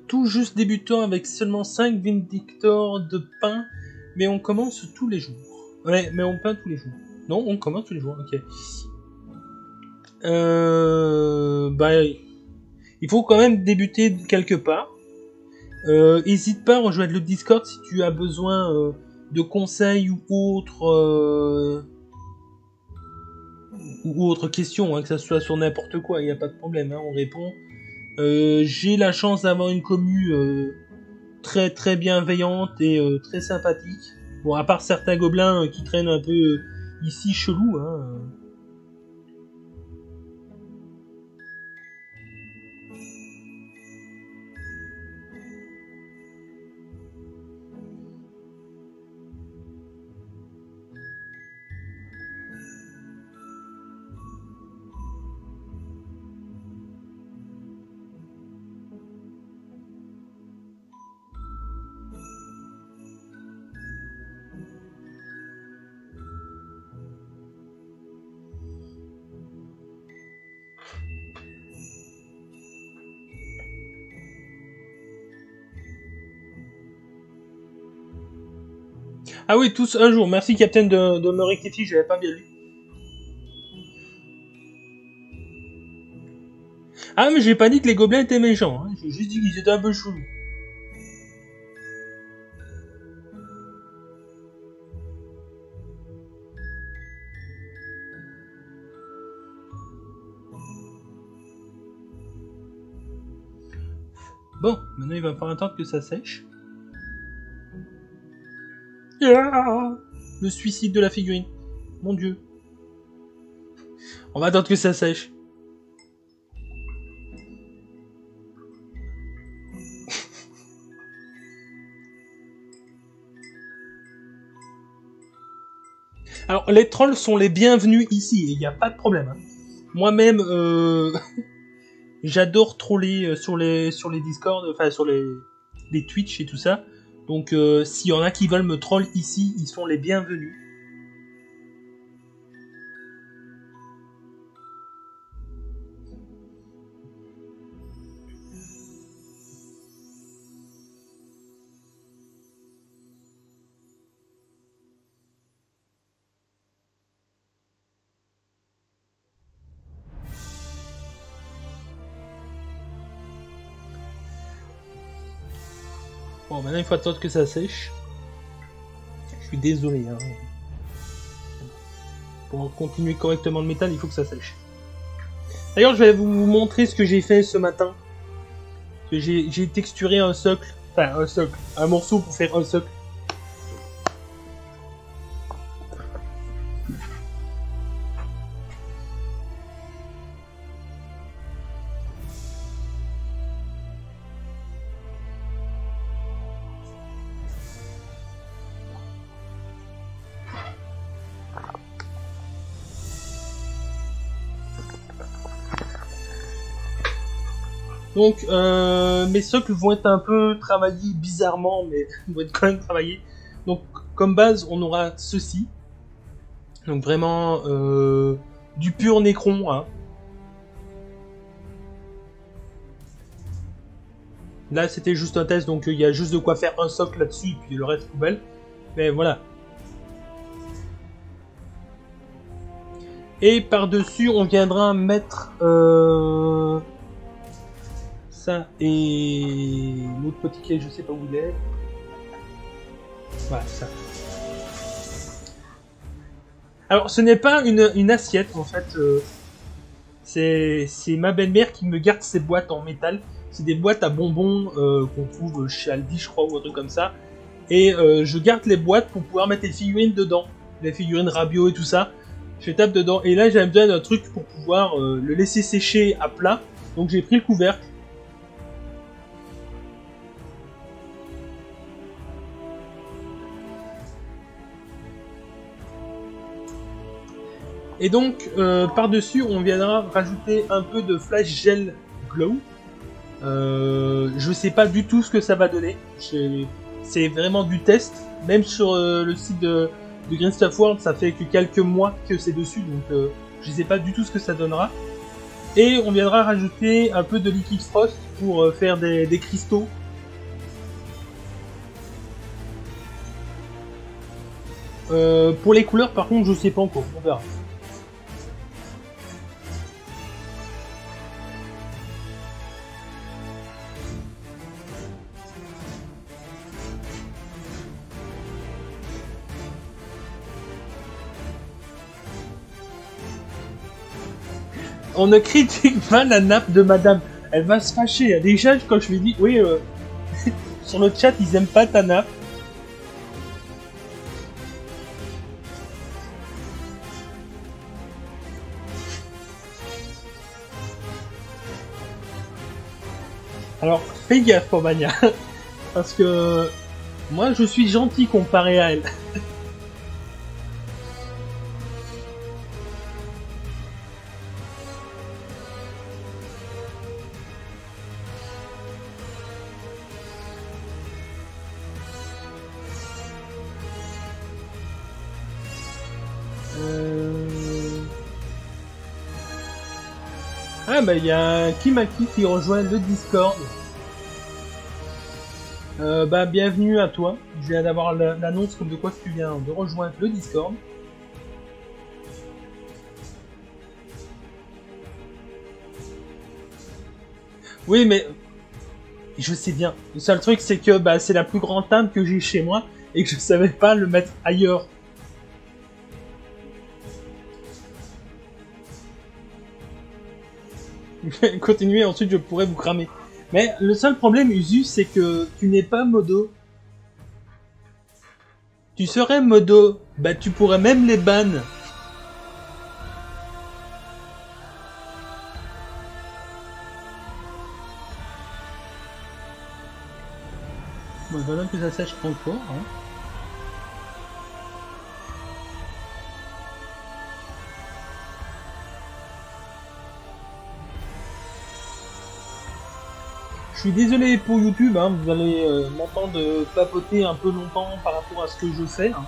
S1: tout juste débutant avec seulement 5 Vindictors de pain, mais on commence tous les jours. Ouais, mais on peint tous les jours. Non, on commence tous les jours, ok. Bah, il faut quand même débuter quelque part. Hésite pas à rejoindre le Discord si tu as besoin de conseils ou autres questions, hein, que ça soit sur n'importe quoi, il n'y a pas de problème, hein, on répond. J'ai la chance d'avoir une commu très très bienveillante et très sympathique. Bon, à part certains gobelins qui traînent un peu ici chelou, hein. Ah oui, tous un jour. Merci, Captain, de me rectifier, j'avais pas bien lu. Ah, mais j'ai pas dit que les gobelins étaient méchants, hein. J'ai juste dit qu'ils étaient un peu chelous. Bon, maintenant il va falloir attendre que ça sèche. Ah, le suicide de la figurine. Mon dieu. On va attendre que ça sèche. Alors, les trolls sont les bienvenus ici, il n'y a pas de problème. Hein. Moi-même, j'adore troller sur les Discord, enfin sur les Twitch et tout ça. Donc, s'il y en a qui veulent me troll ici, ils sont les bienvenus. Bon, maintenant il faut attendre que ça sèche. Je suis désolé. Hein. Pour continuer correctement le métal, il faut que ça sèche. D'ailleurs, je vais vous montrer ce que j'ai fait ce matin. J'ai texturé un socle. Enfin, un socle. Un morceau pour faire un socle. Donc, mes socles vont être un peu travaillés bizarrement, mais vont être quand même travaillés. Donc, comme base, on aura ceci. Donc, vraiment, du pur Necron. Hein. Là, c'était juste un test, donc il y a juste de quoi faire un socle là-dessus, et puis le reste poubelle. Mais voilà. Et par-dessus, on viendra mettre... ça et l'autre petit quai, je sais pas où il est. Voilà, ça. Alors, ce n'est pas une assiette, en fait. C'est ma belle-mère qui me garde ces boîtes en métal. C'est des boîtes à bonbons qu'on trouve chez Aldi, je crois, ou un truc comme ça. Et je garde les boîtes pour pouvoir mettre les figurines dedans. Les figurines Rabio et tout ça. Je tape dedans. Et là, j'ai besoin d'un truc pour pouvoir le laisser sécher à plat. Donc, j'ai pris le couvercle. Et donc, par-dessus, on viendra rajouter un peu de Flash Gel Glow. Je sais pas du tout ce que ça va donner. C'est vraiment du test. Même sur le site de Green Stuff World, ça fait que quelques mois que c'est dessus. Donc, je sais pas du tout ce que ça donnera. Et on viendra rajouter un peu de Liquid Frost pour faire des cristaux. Pour les couleurs, par contre, je sais pas encore. On verra. On ne critique pas la nappe de madame. Elle va se fâcher. Déjà, quand je lui dis, oui, sur le chat, ils aiment pas ta nappe. Alors, fais gaffe, Romania. Parce que moi, je suis gentil comparé à elle. Ah bah il y a Kimaki qui rejoint le Discord. Bah, bienvenue à toi. Je viens d'avoir l'annonce comme de quoi tu viens de rejoindre le Discord. Oui, mais je sais bien. Le seul truc, c'est que bah, c'est la plus grande table que j'ai chez moi et que je savais pas le mettre ailleurs. Continuez, ensuite je pourrais vous cramer. Mais le seul problème, Usu, c'est que tu n'es pas modo. Tu serais modo, bah tu pourrais même les ban. Bon, voilà que ça sèche encore. Hein. Je suis désolé pour YouTube, hein, vous allez m'entendre papoter un peu longtemps par rapport à ce que je fais. Hein.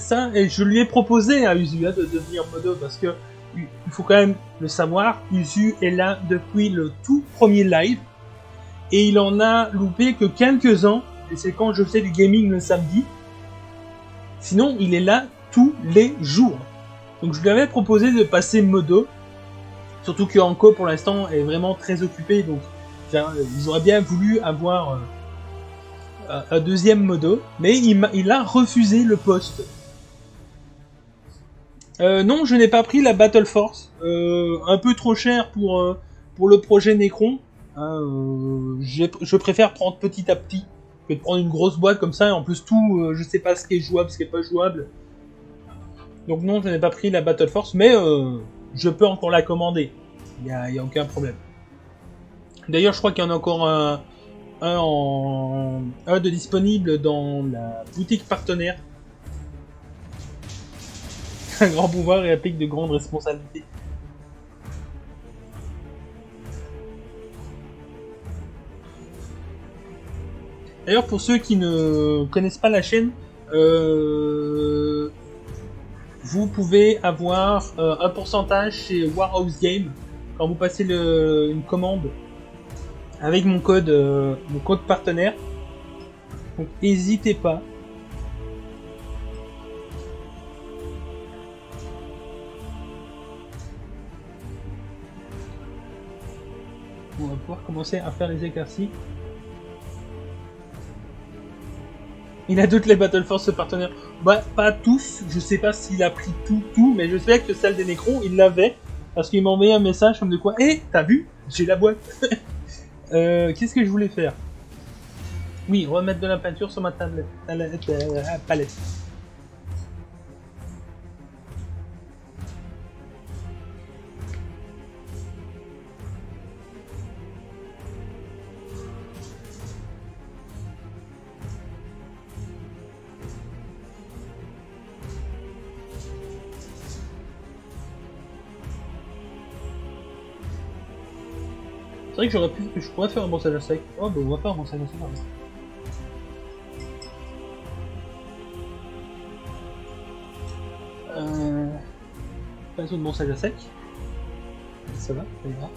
S1: Ça, et je lui ai proposé à Usu de devenir modo parce que il faut quand même le savoir, Usu est là depuis le tout premier live et il en a loupé que quelques-uns, et c'est quand je fais du gaming le samedi. Sinon, il est là tous les jours. Donc je lui avais proposé de passer modo, surtout que Anko pour l'instant est vraiment très occupé, donc ils auraient bien voulu avoir un deuxième modo, mais il a refusé le poste. Non, je n'ai pas pris la Battle Force. Un peu trop cher pour le projet Necron. Je préfère prendre petit à petit que de prendre une grosse boîte comme ça. Et en plus, tout, je sais pas ce qui est jouable, ce qui est pas jouable. Donc non, je n'ai pas pris la Battle Force, mais je peux encore la commander. Il y a aucun problème. D'ailleurs, je crois qu'il y en a encore un de disponible dans la boutique partenaire. Un grand pouvoir et implique de grandes responsabilités. D'ailleurs, pour ceux qui ne connaissent pas la chaîne, vous pouvez avoir un pourcentage chez Warhouse Game quand vous passez une commande avec mon code partenaire. Donc n'hésitez pas. On va pouvoir commencer à faire les éclaircies. Il a toutes les Battle Force partenaires. Bah, pas tous. Je sais pas s'il a pris tout, mais je sais que celle des Necrons, il l'avait. Parce qu'il m'a envoyé un message comme de quoi, hé, t'as vu? J'ai la boîte. Qu'est-ce que je voulais faire? Oui, remettre de la peinture sur ma tablette. Palette. C'est vrai que je pourrais faire un brossage à sec. Oh bah on va faire un brossage à sec. Pinceau de brossage à sec. Ça va, ça ira.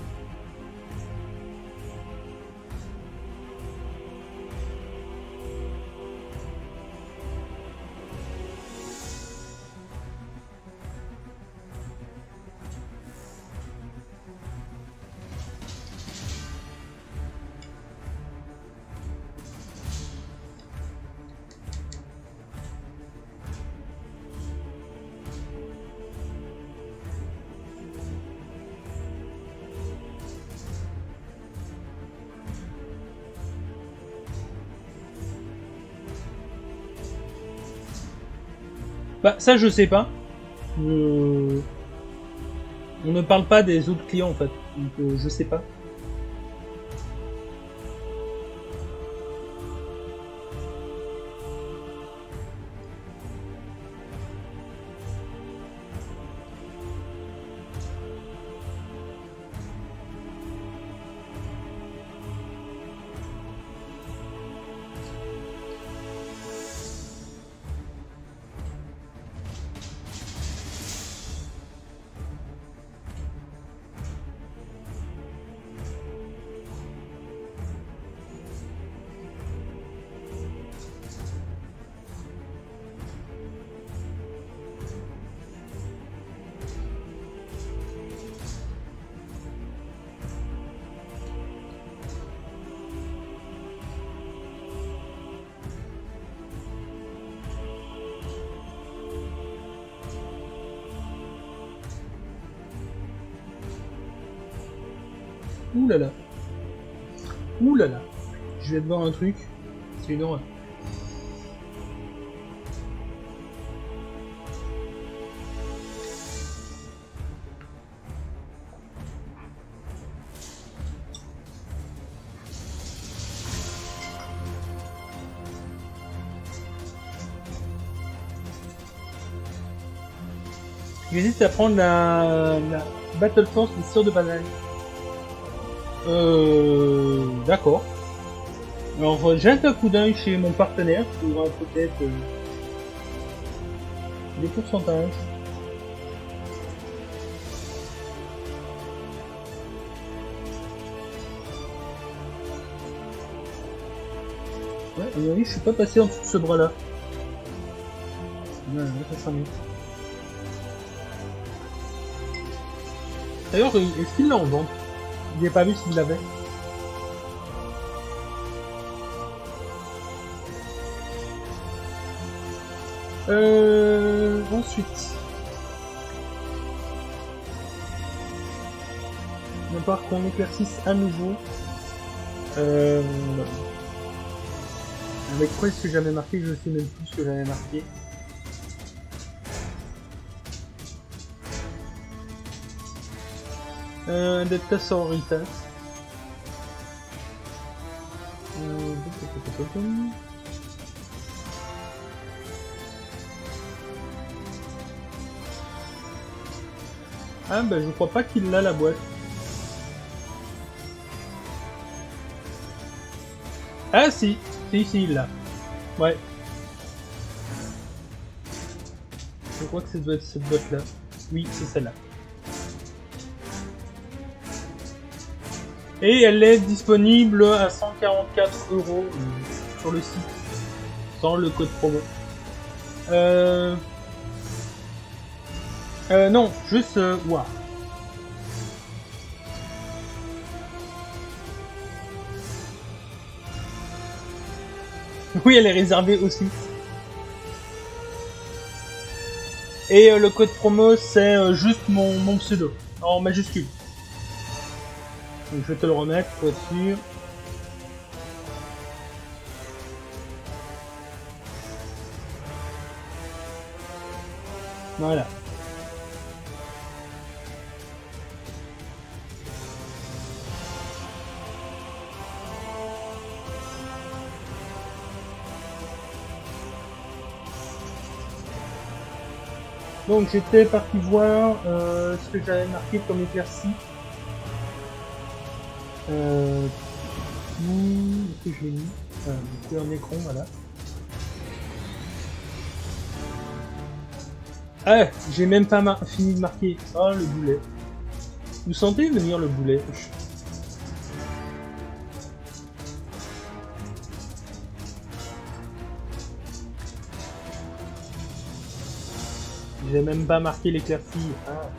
S1: Bah ça je sais pas. On ne parle pas des autres clients en fait, donc je sais pas. Ouh là là. Ouh là là. Je vais te voir un truc. C'est une horreur. J'hésite à prendre la Battle Force des sœurs de banane. D'accord. Alors, jette un coup d'œil chez mon partenaire, qui aura peut-être des pourcentages. Ouais, à mon avis, je suis pas passé en dessous de ce bras-là. Ouais, ça s'en est. D'ailleurs, est-ce qu'il l'a en vente? Je n'ai pas vu s'il l'avait. Ensuite. À part qu'on éclaircisse à nouveau. Avec quoi est-ce que j'avais marqué? Je sais même plus ce que j'avais marqué. Adeptas Sororitas. Ah bah je crois pas qu'il l'a la boîte. Ah si, si il l'a. Ouais. Je crois que ça doit être cette boîte là. Oui, c'est celle-là. Et elle est disponible à 144 € sur le site, sans le code promo. Non, juste wow. Oui, elle est réservée aussi. Et le code promo, c'est juste mon pseudo, en majuscule. Donc, je vais te le remettre pour être sûr. Voilà. Donc j'étais parti voir ce que j'avais marqué comme éclaircie. Est-ce que je l'ai mis du coup un écran, voilà. Ah, j'ai même pas fini de marquer. Ah, le boulet. Vous sentez venir le boulet? J'ai même pas marqué l'éclaircie. Ah.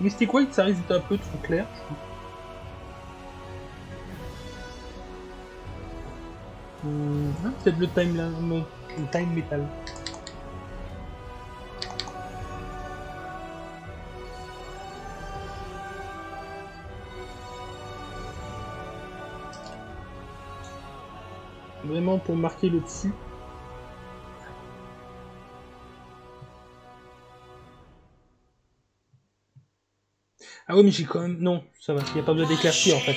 S1: Mystic White, ça risque d'être un peu trop clair. Peut-être le time metal. Vraiment pour marquer le dessus. Ah oui, mais j'ai quand même... Non, ça va, il n'y a pas besoin d'éclaircie en fait.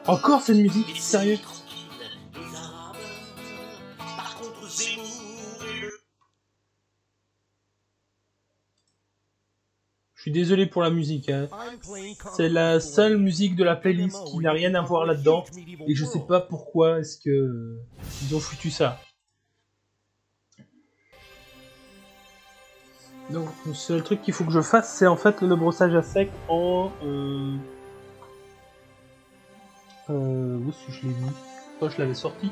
S1: Encore cette musique, sérieux? Je suis désolé pour la musique, hein. C'est la seule musique de la playlist qui n'a rien à voir là-dedans. Et je sais pas pourquoi est-ce que ils ont foutu ça. Donc le seul truc qu'il faut que je fasse, c'est en fait le brossage à sec en... où est-ce que je l'ai mis? Quand je l'avais sorti.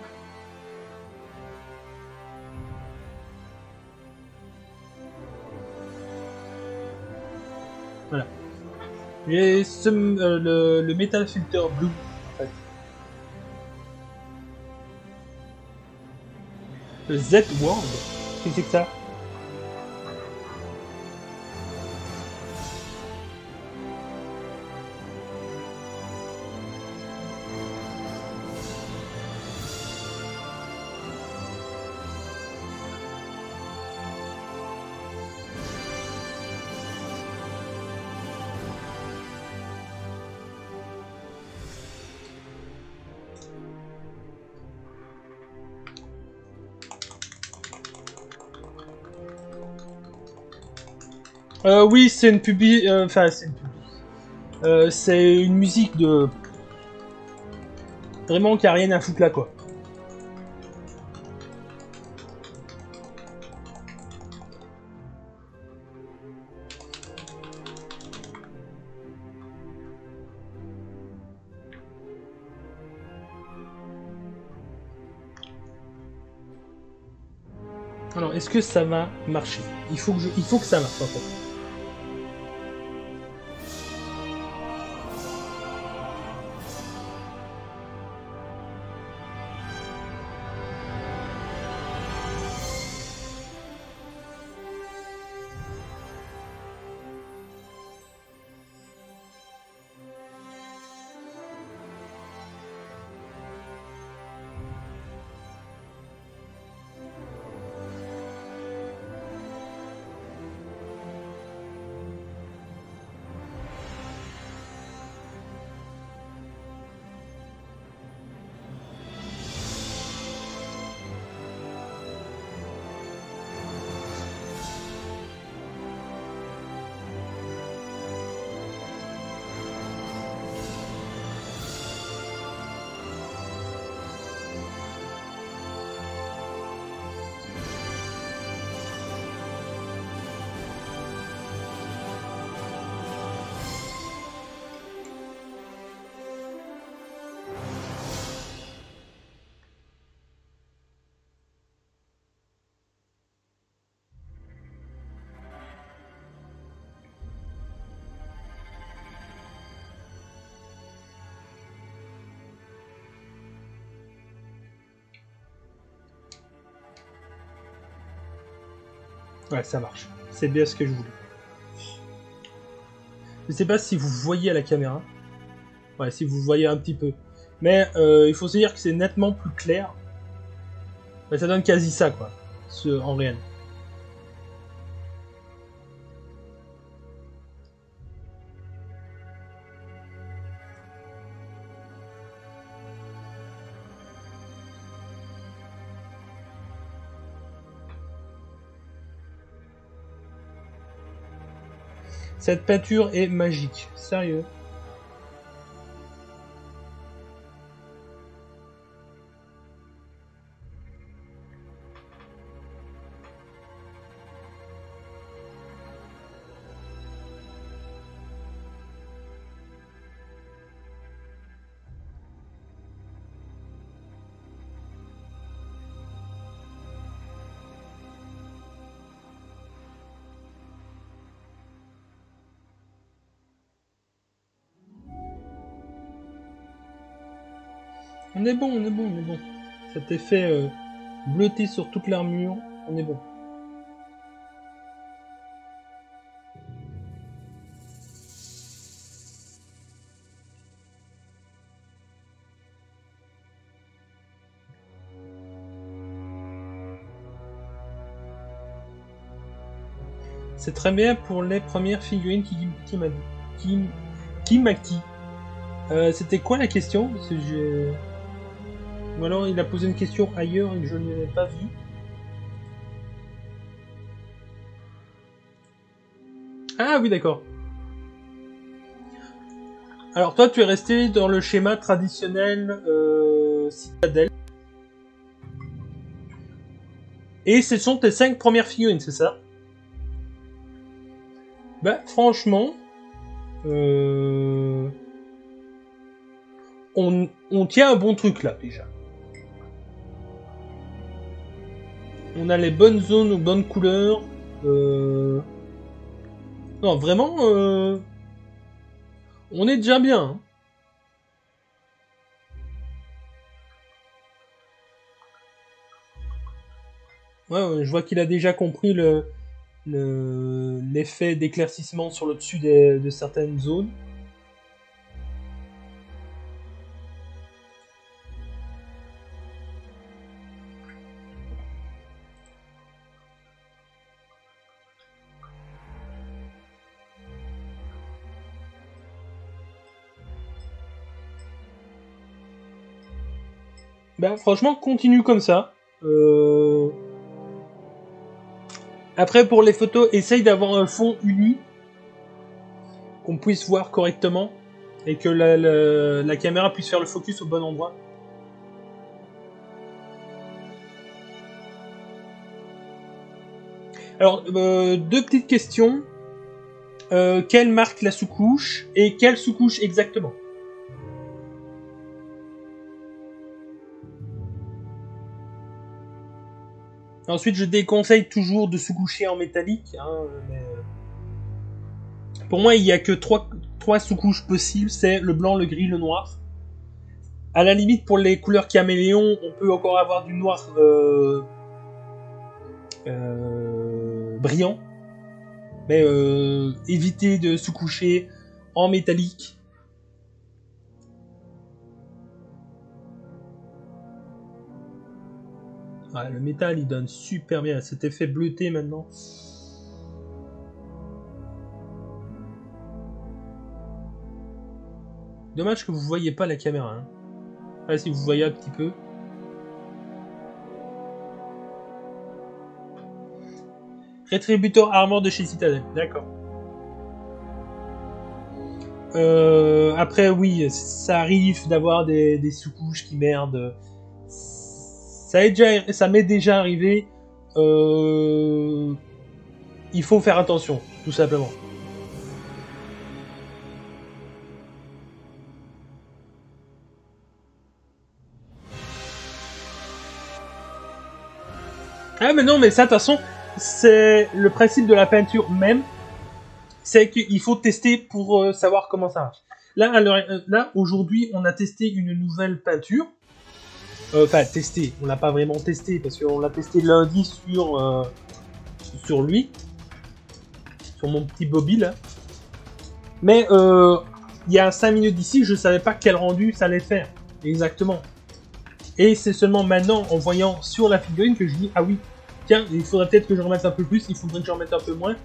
S1: Voilà. J'ai le Metal Filter Blue, en fait. Le Z-World. Qu'est-ce que c'est que ça? Oui, c'est une publi... Enfin, c'est une publi. C'est une musique de... Vraiment qui a rien à foutre là, quoi. Alors, est-ce que ça va marcher? Il faut que ça marche, en fait. Ouais, ça marche. C'est bien ce que je voulais. Je sais pas si vous voyez à la caméra. Ouais, si vous voyez un petit peu. Mais il faut se dire que c'est nettement plus clair. Mais ça donne quasi ça, quoi. En réel. Cette peinture est magique. Sérieux. On est bon, on est bon, on est bon. Cet effet bleuté sur toute l'armure, on est bon. C'est très bien pour les premières figurines qui m'a dit. C'était quoi la question? Parce que ou alors il a posé une question ailleurs et que je ne l'ai pas vue. Ah oui, d'accord. Alors toi, tu es resté dans le schéma traditionnel citadelle. Et ce sont tes 5 premières figurines, c'est ça? Bah franchement, on tient un bon truc là déjà. On a les bonnes zones aux bonnes couleurs. Non, vraiment, On est déjà bien. Hein. Ouais, je vois qu'il a déjà compris l'effet d'éclaircissement sur le dessus de certaines zones. Bah franchement, continue comme ça. Après, pour les photos, essaye d'avoir un fond uni, qu'on puisse voir correctement, et que la caméra puisse faire le focus au bon endroit. Alors, deux petites questions. Quelle marque la sous-couche, et quelle sous-couche exactement? Ensuite, je déconseille toujours de sous-coucher en métallique. Hein, mais... Pour moi, il n'y a que trois sous-couches possibles. C'est le blanc, le gris, le noir. À la limite, pour les couleurs caméléon, on peut encore avoir du noir brillant. Mais évitez de sous-coucher en métallique. Ouais, le métal, il donne super bien cet effet bleuté maintenant. Dommage que vous voyez pas la caméra. Hein. Ouais, si vous voyez un petit peu. Rétributeur armor de chez Citadel, d'accord. Après, oui, ça arrive d'avoir des sous-couches qui merdent. Ça m'est déjà arrivé. Il faut faire attention, tout simplement. Ah mais non, mais ça, de toute façon, c'est le principe de la peinture même. C'est qu'il faut tester pour savoir comment ça marche. Là, aujourd'hui, on a testé une nouvelle peinture. Enfin, testé. On l'a pas vraiment testé parce qu'on l'a testé lundi sur lui, sur mon petit Bobby là. Mais il y a 5 minutes d'ici, je savais pas quel rendu ça allait faire exactement. Et c'est seulement maintenant, en voyant sur la figurine, que je dis ah oui, tiens, il faudrait peut-être que je remette un peu plus, il faudrait que je remette un peu moins.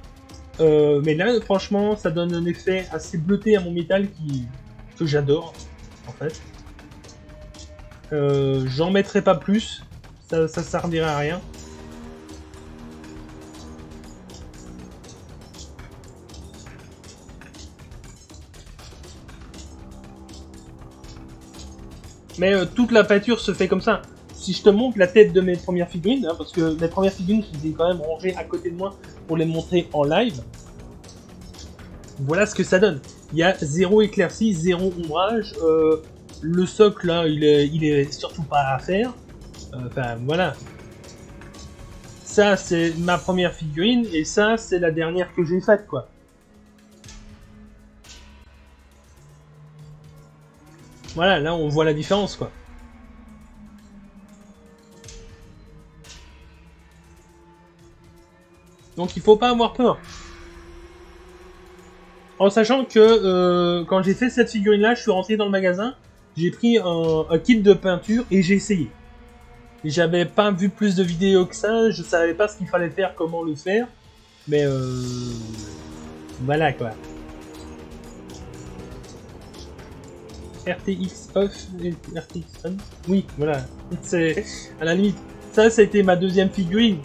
S1: Mais là, franchement, ça donne un effet assez bleuté à mon métal que j'adore, en fait. J'en mettrai pas plus, ça servirait à rien. Mais toute la peinture se fait comme ça. Si je te montre la tête de mes premières figurines, hein, parce que mes premières figurines, je les ai quand même rangées à côté de moi pour les montrer en live. Voilà ce que ça donne. Il y a zéro éclaircie, zéro ombrage. Le socle là, il est surtout pas à faire. Enfin voilà. Ça c'est ma première figurine et ça c'est la dernière que j'ai faite quoi. Voilà, là on voit la différence quoi. Donc il faut pas avoir peur. En sachant que quand j'ai fait cette figurine là, je suis rentré dans le magasin, j'ai pris un kit de peinture et j'ai essayé. J'avais pas vu plus de vidéos que ça, je savais pas ce qu'il fallait faire, comment le faire, mais voilà quoi. RTX off et RTX on. Oui, voilà. C'est à la limite. Ça a été ma deuxième figurine.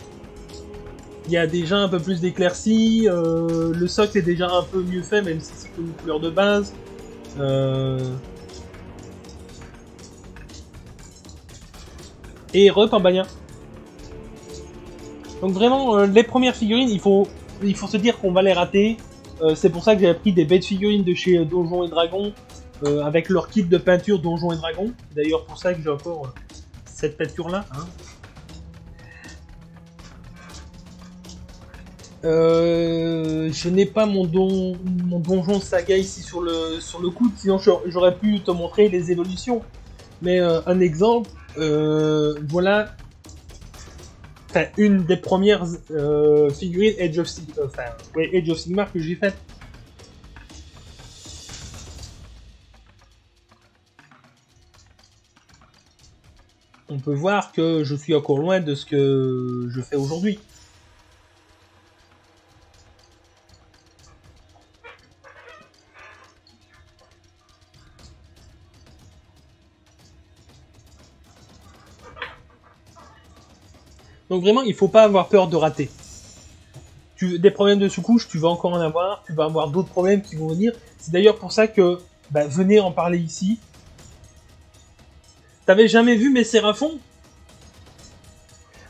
S1: Il y a déjà un peu plus d'éclaircie. Le socle est déjà un peu mieux fait, même si c'est une couleur de base. Et en bas. Donc vraiment, les premières figurines, il faut se dire qu'on va les rater. C'est pour ça que j'avais pris des bêtes figurines de chez Donjons et Dragons avec leur kit de peinture Donjons et Dragons. D'ailleurs pour ça que j'ai encore cette peinture là. Hein. Je n'ai pas mon Donjon Saga ici sur le coude, sinon j'aurais pu te montrer les évolutions. Mais un exemple, voilà, enfin une des premières figurines Age of Sigmar que j'ai faites. On peut voir que je suis encore loin de ce que je fais aujourd'hui. Donc vraiment, il faut pas avoir peur de rater. Des problèmes de sous-couche, tu vas encore en avoir, tu vas avoir d'autres problèmes qui vont venir. C'est d'ailleurs pour ça que, venez en parler ici. T'avais jamais vu mes Séraphons?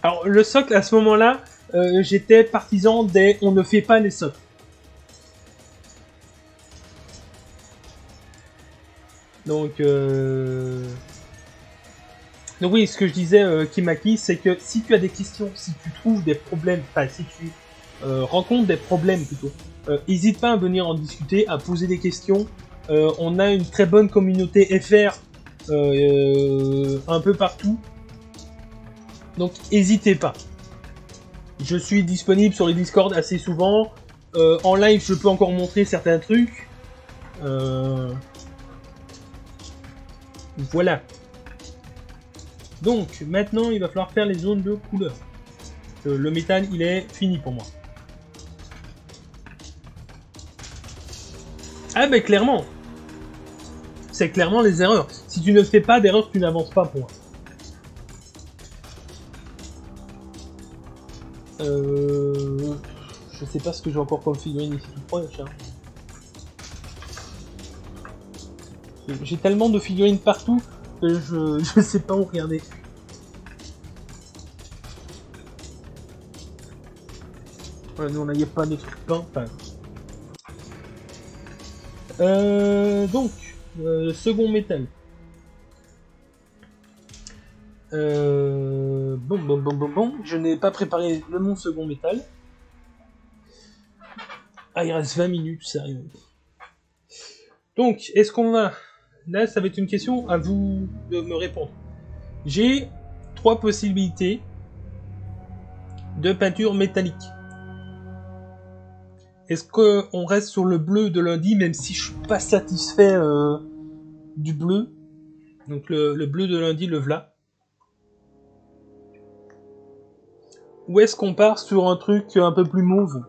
S1: Alors, le socle, à ce moment-là, j'étais partisan des « on ne fait pas les socles ». Donc oui, ce que je disais, Kimaki, c'est que si tu as des questions, si tu trouves des problèmes, enfin, si tu rencontres des problèmes plutôt, n'hésite pas à venir en discuter, à poser des questions. On a une très bonne communauté FR un peu partout. Donc n'hésitez pas. Je suis disponible sur les Discord assez souvent. En live, je peux encore montrer certains trucs. Voilà. Donc maintenant, il va falloir faire les zones de couleur. Le métal, il est fini pour moi. Ah ben clairement. C'est clairement les erreurs. Si tu ne fais pas d'erreurs, tu n'avances pas pour moi. Je sais pas ce que j'ai encore comme figurine ici tout proche. Hein. J'ai tellement de figurines partout que je sais pas où regarder. Ouais, non, là, il n'y a pas de trucs peints. Enfin... donc, second métal. Bon. Je n'ai pas préparé mon second métal. Ah, il reste 20 minutes, sérieux. Donc, est-ce qu'on va... Là, ça va être une question, à vous de me répondre. J'ai 3 possibilités de peinture métallique. Est-ce qu'on reste sur le bleu de lundi, même si je suis pas satisfait du bleu? Donc le bleu de lundi, le v'là. Ou est-ce qu'on part sur un truc un peu plus mauve,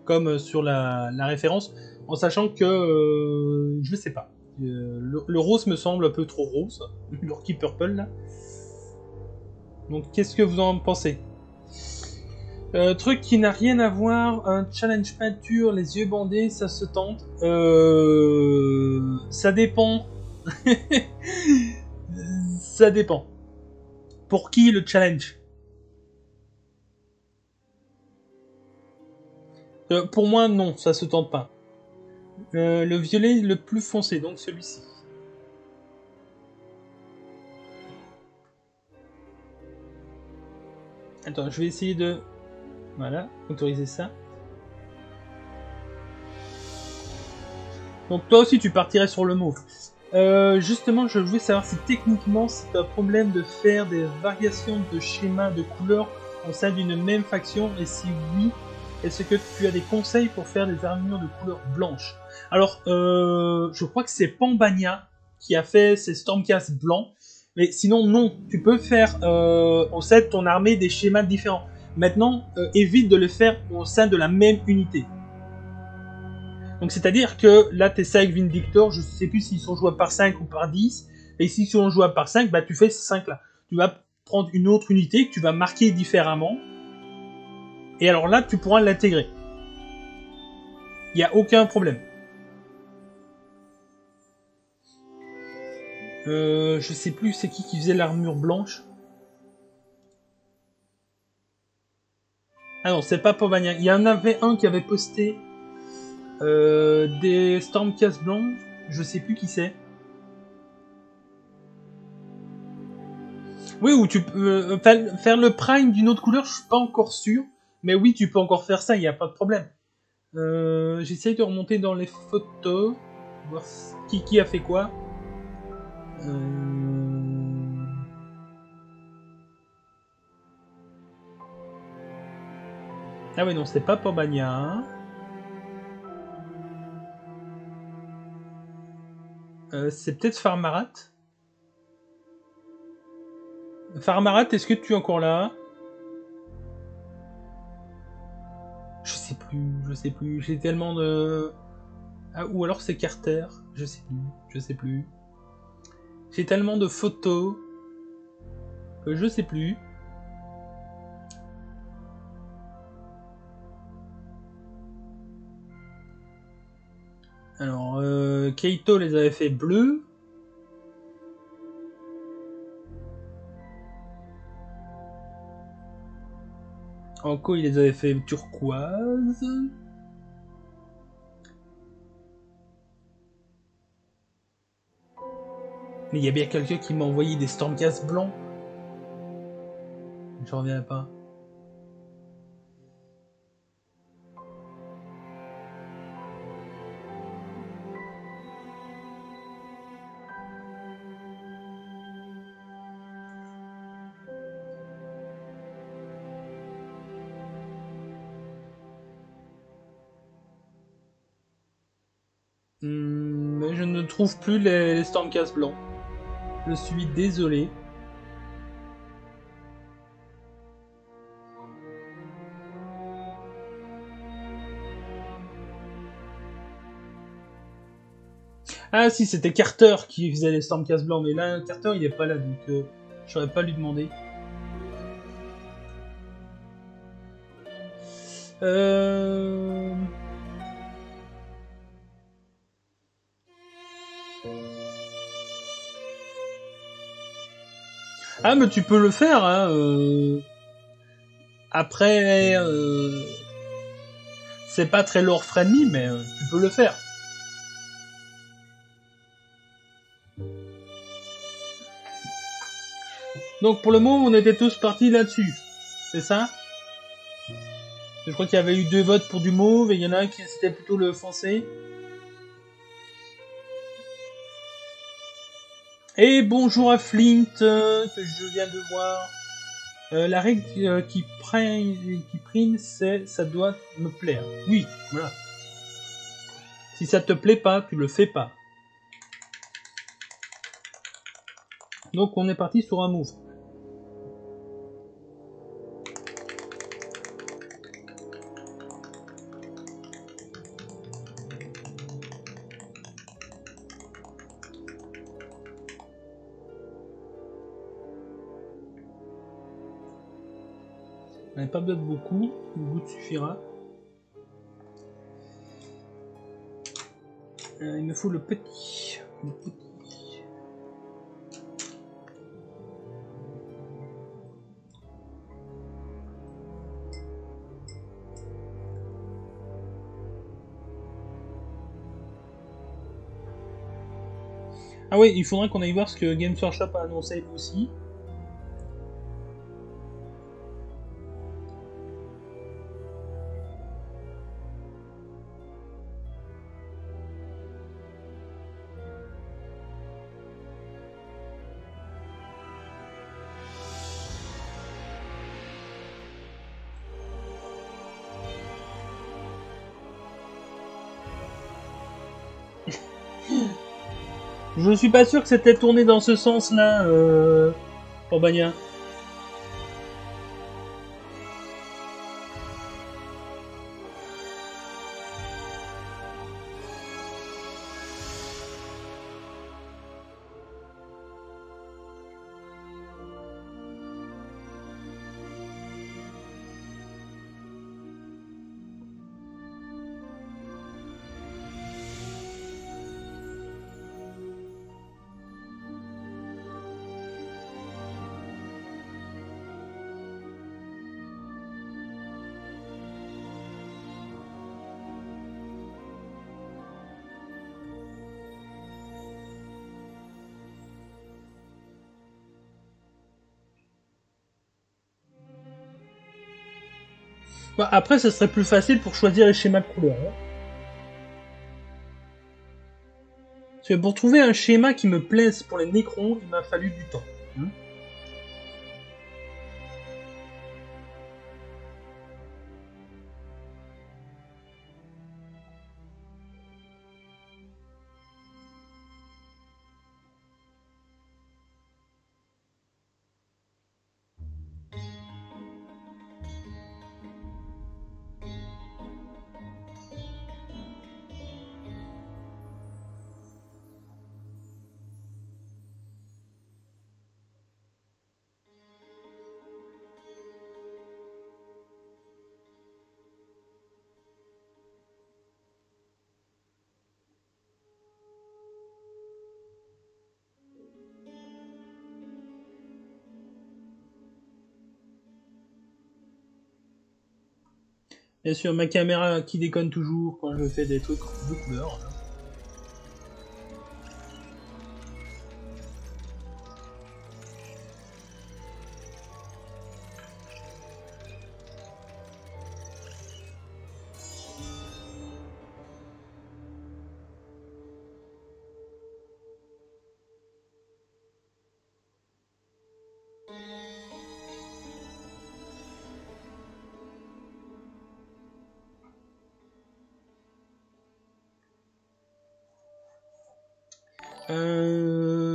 S1: comme sur la référence, en sachant que je sais pas. Le rose me semble un peu trop rose, l'Orky Purple là. Donc qu'est-ce que vous en pensez? Truc qui n'a rien à voir, un challenge peinture, les yeux bandés, ça se tente. Ça dépend. Ça dépend. Pour qui le challenge? Pour moi, non, ça se tente pas. Le violet le plus foncé, donc celui-ci. Attends, je vais essayer de... Voilà, autoriser ça. Donc toi aussi, tu partirais sur le mauve. Justement, je voulais savoir si techniquement, c'est un problème de faire des variations de schéma de couleurs au sein d'une même faction, et si oui, est-ce que tu as des conseils pour faire des armures de couleur blanche? Alors, je crois que c'est Pambania qui a fait ses Stormcast blancs, mais sinon non, tu peux faire au sein de ton armée des schémas différents. Maintenant, évite de le faire au sein de la même unité. Donc c'est-à-dire que là, tes 5 Vindictors, je sais plus s'ils sont jouables par 5 ou par 10, et s'ils sont jouables par 5, bah tu fais ces 5 là. Tu vas prendre une autre unité que tu vas marquer différemment, et alors là, tu pourras l'intégrer. Il n'y a aucun problème. Je sais plus c'est qui faisait l'armure blanche. Ah non, c'est pas Pambania. Il y en avait un qui avait posté des Stormcast blancs. Je sais plus qui c'est. Oui, ou tu peux faire le prime d'une autre couleur, je suis pas encore sûr. Mais oui, tu peux encore faire ça, il n'y a pas de problème. J'essaye de remonter dans les photos, voir qui a fait quoi. Ah ouais, non, c'est pas Pobania. Hein. C'est peut-être Farmarat. Farmarat, est-ce que tu es encore là? Je sais plus. J'ai tellement de... Ah, ou alors c'est Carter. Je sais plus. J'ai tellement de photos que je sais plus. Alors, Keito les avait fait bleus. Anko, il les avait fait turquoise. Mais il y a bien quelqu'un qui m'a envoyé des Stormcast blancs. Je reviens pas. Mais je ne trouve plus les Stormcast blancs. Je suis désolé. Ah si, c'était Carter qui faisait les Stormcast blancs, mais là, Carter il est pas là, donc je saurais pas lui demander. Ah mais tu peux le faire, hein. Après, c'est pas très lore friendly, mais tu peux le faire. Donc pour le moment, on était tous partis là-dessus. C'est ça? Je crois qu'il y avait eu 2 votes pour du mauve et il y en a un qui c'était plutôt le foncé. Et bonjour à Flint, que je viens de voir. La règle qui prime, c'est ça doit me plaire. Oui, voilà. Si ça te plaît pas, tu le fais pas. Donc on est parti sur un move. On n'a pas besoin de beaucoup, une goutte suffira. Il me faut le petit. Ah oui, il faudrait qu'on aille voir ce que Games Workshop a annoncé aussi. Je suis pas sûr que c'était tourné dans ce sens-là, Urbania. Bah, après, ça serait plus facile pour choisir les schémas de couleurs. Hein. Parce que pour trouver un schéma qui me plaise pour les Nécrons, il m'a fallu du temps. Hein. Bien sûr, ma caméra qui déconne toujours quand je fais des trucs de couleurs. Hein.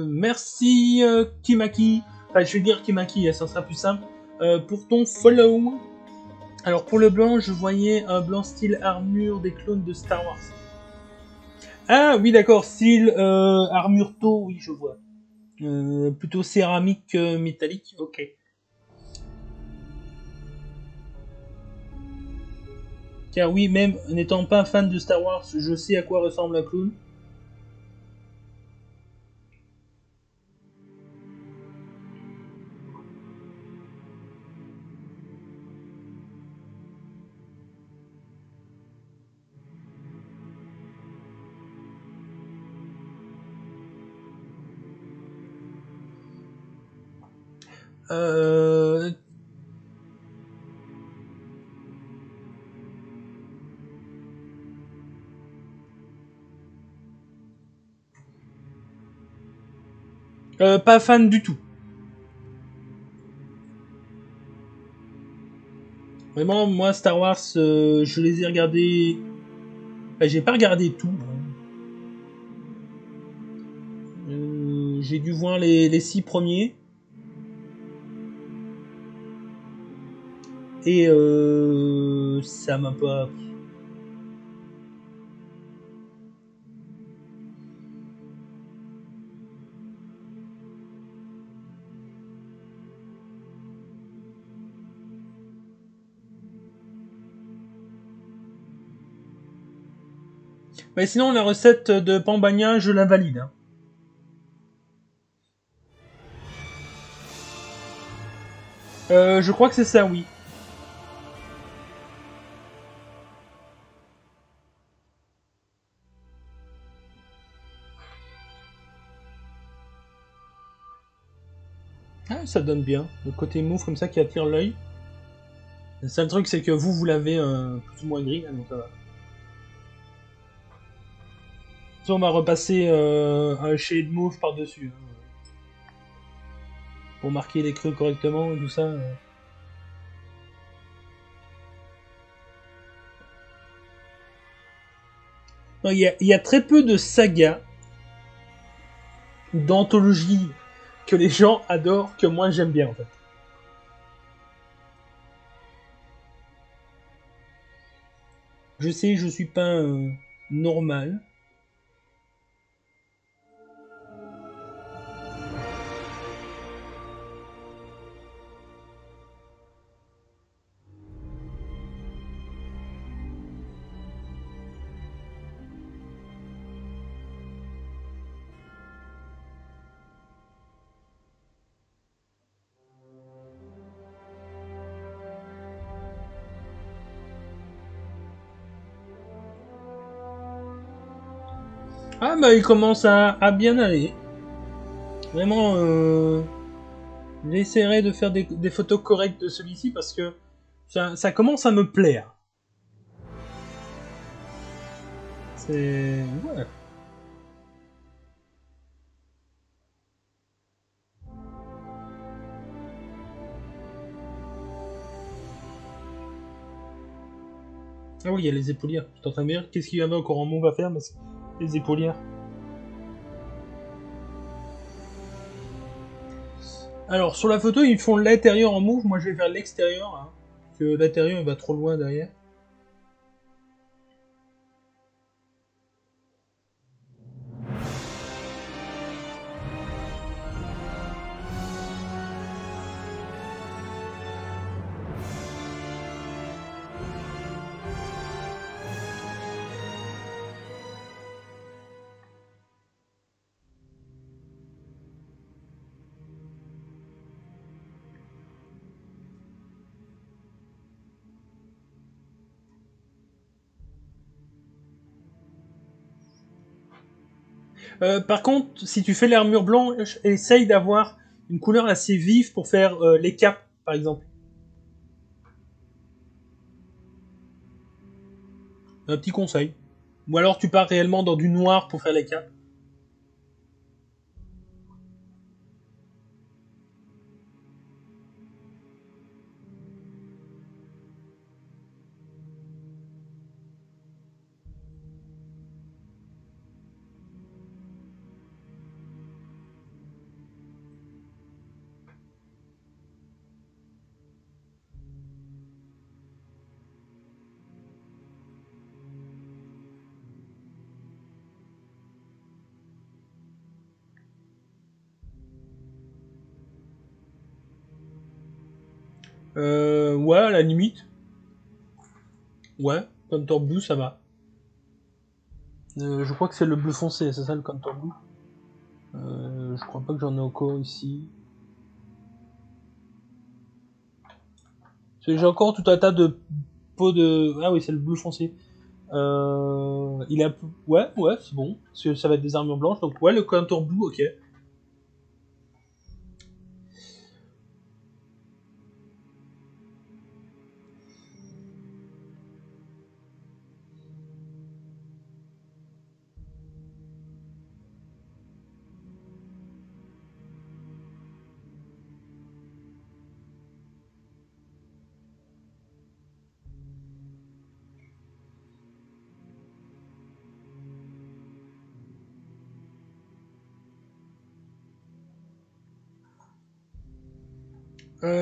S1: Merci Kimaki, enfin je vais dire Kimaki, ça sera plus simple, pour ton follow. Alors pour le blanc, je voyais un blanc style armure des clones de Star Wars. Ah oui d'accord, style armure tau, oui je vois. Plutôt céramique métallique, ok. Car oui, même n'étant pas fan de Star Wars, je sais à quoi ressemble un clone. Euh... pas fan du tout. Vraiment, moi, Star Wars, je les ai regardés... Enfin, j'ai pas regardé tout. J'ai dû voir les 6 premiers. Et ça m'a pas... Mais sinon, la recette de Pambagna, je la valide. Hein. Je crois que c'est ça, oui. Ah, ça donne bien. Le côté mauve comme ça qui attire l'œil. Le seul truc, c'est que vous l'avez plus ou moins gris, là, donc ça va. On va repasser un shade mauve par-dessus. Hein, pour marquer les creux correctement et tout ça. Il y a très peu de sagas ou d'anthologies que les gens adorent, que moi j'aime bien en fait. Je sais, je suis pas normal. Ah bah il commence à bien aller. Vraiment, j'essaierai de faire des photos correctes de celui-ci parce que Ça commence à me plaire. C'est... Ouais. Ah oui, il y a les épaulières. Je suis en train de me dire, qu'est-ce qu'il y avait encore en mauve à faire, mais c'est les épaulières. Alors, sur la photo, ils font l'intérieur en mauve. Moi, je vais faire l'extérieur. Hein, parce que l'intérieur, il va trop loin derrière. Par contre, si tu fais l'armure blanche, essaye d'avoir une couleur assez vive pour faire les capes, par exemple. Un petit conseil. Ou alors tu pars réellement dans du noir pour faire les capes. Ouais, à la limite. Ouais, contour blue, ça va. Je crois que c'est le bleu foncé, c'est ça le contour blue. Je crois pas que j'en ai encore ici. J'ai encore tout un tas de pots de... Ah oui, c'est le bleu foncé. Il a... Ouais, c'est bon. Parce que ça va être des armures blanches. Donc ouais, le contour blue, ok.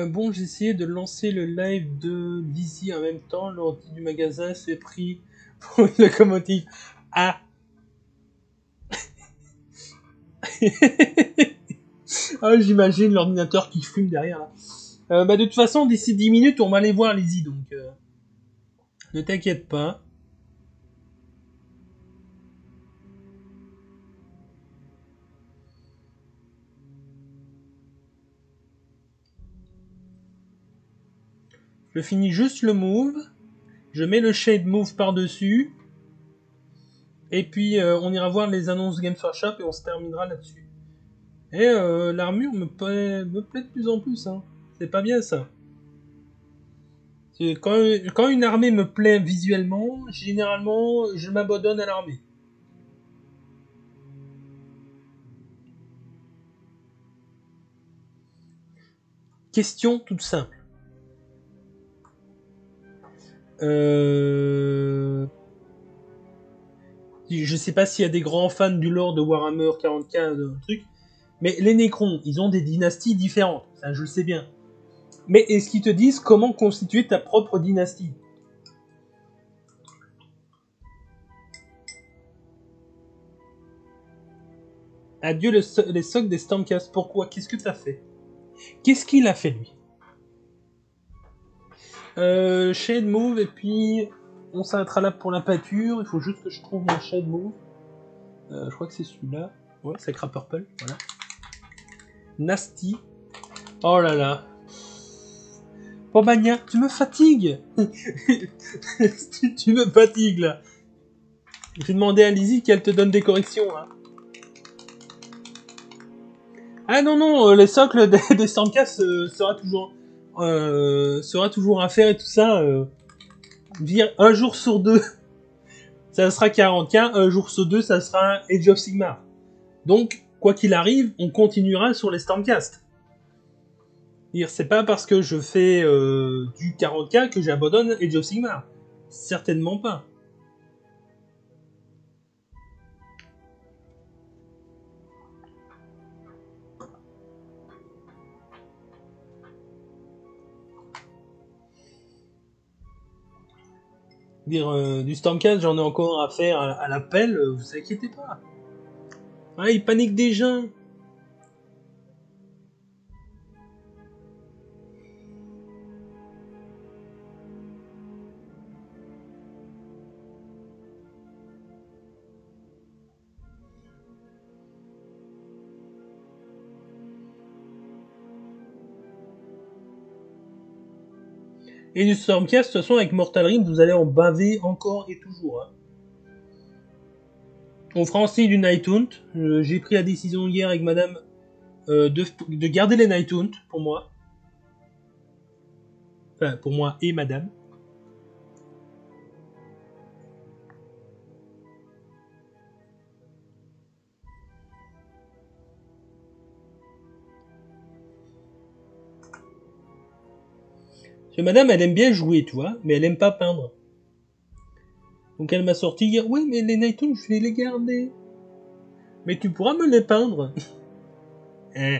S1: Bon, j'ai essayé de lancer le live de Lizzie en même temps. L'ordi du magasin s'est pris pour une locomotive. Ah. Ah, j'imagine l'ordinateur qui fume derrière là. Bah, de toute façon, d'ici 10 minutes, on va aller voir Lizzie, donc ne t'inquiète pas. Je finis juste le move. Je mets le shade move par-dessus. Et puis, on ira voir les annonces Games Workshop et on se terminera là-dessus. Et l'armure me plaît de plus en plus. Hein. C'est pas bien ça. Quand une armée me plaît visuellement, généralement, je m'abandonne à l'armée. Question toute simple. Je sais pas s'il y a des grands fans du lore de Warhammer 40K, truc, mais les Nécrons, ils ont des dynasties différentes. Ça, je le sais bien. Mais est-ce qu'ils te disent comment constituer ta propre dynastie? Adieu les socs des Stormcast. Pourquoi? Qu'est-ce que t'as fait? Qu'est-ce qu'il a fait, lui? Shade Move, et puis on s'arrêtera là pour la pâture. Il faut juste que je trouve mon Shade Move. Je crois que c'est celui-là. Ouais, Sacra Purple, voilà. Nasty. Oh là là. Pomagna, tu me fatigues. tu me fatigues, là. J'ai demandé à Lizzie qu'elle te donne des corrections, hein. Ah non, les socles des Stormcast sera toujours... sera toujours à faire et tout ça. Dire un jour sur deux, ça sera 40K, un jour sur deux, ça sera Age of Sigmar. Donc, quoi qu'il arrive, on continuera sur les Stormcast. C'est pas parce que je fais du 40K que j'abandonne Age of Sigmar. Certainement pas. Du Stormcast, j'en ai encore à faire à l'appel, vous inquiétez pas. Ah, il panique déjà. Et du Stormcast, de toute façon, avec Mortal Rim, vous allez en baver encore et toujours. Hein. On fera aussi du Night Hunt. J'ai pris la décision hier avec madame de garder les Night Hunt pour moi. Enfin, pour moi et madame. Parce que madame, elle aime bien jouer, tu vois, mais elle aime pas peindre. Donc elle m'a sorti hier, oui, mais les Night Hunt, je vais les garder. Mais tu pourras me les peindre. Hein.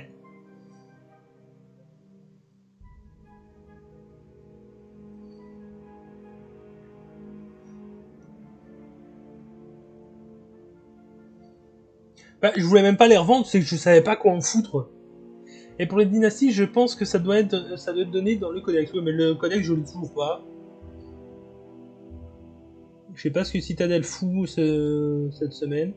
S1: Bah, je voulais même pas les revendre, c'est que je savais pas quoi en foutre. Et pour les dynasties, je pense que ça doit être donné dans le codex. Oui, mais le codex, je l'ai toujours pas. Je sais pas ce que Citadel fout cette semaine.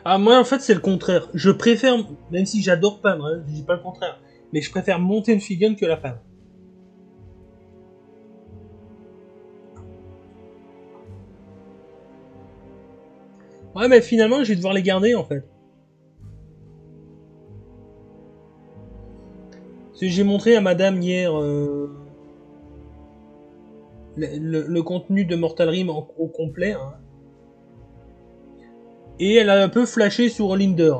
S1: Ah, moi, en fait, c'est le contraire. Je préfère, même si j'adore peindre, hein, je dis pas le contraire, mais je préfère monter une figurine que la peindre. Ouais, mais finalement, je vais devoir les garder, en fait. Parce que j'ai montré à madame hier le contenu de Mortal Rim au complet, hein. Et elle a un peu flashé sur Olinder.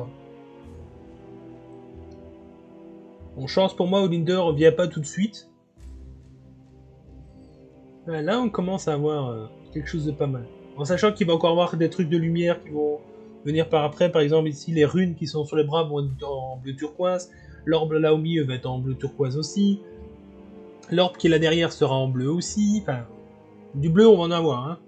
S1: Bon, chance pour moi, Olinder vient pas tout de suite. Là, on commence à avoir quelque chose de pas mal. En sachant qu'il va encore avoir des trucs de lumière qui vont venir par après. Par exemple, ici, les runes qui sont sur les bras vont être en bleu turquoise. L'orbe là au milieu va être en bleu turquoise aussi. L'orbe qui est là derrière sera en bleu aussi. Enfin, du bleu, on va en avoir, hein.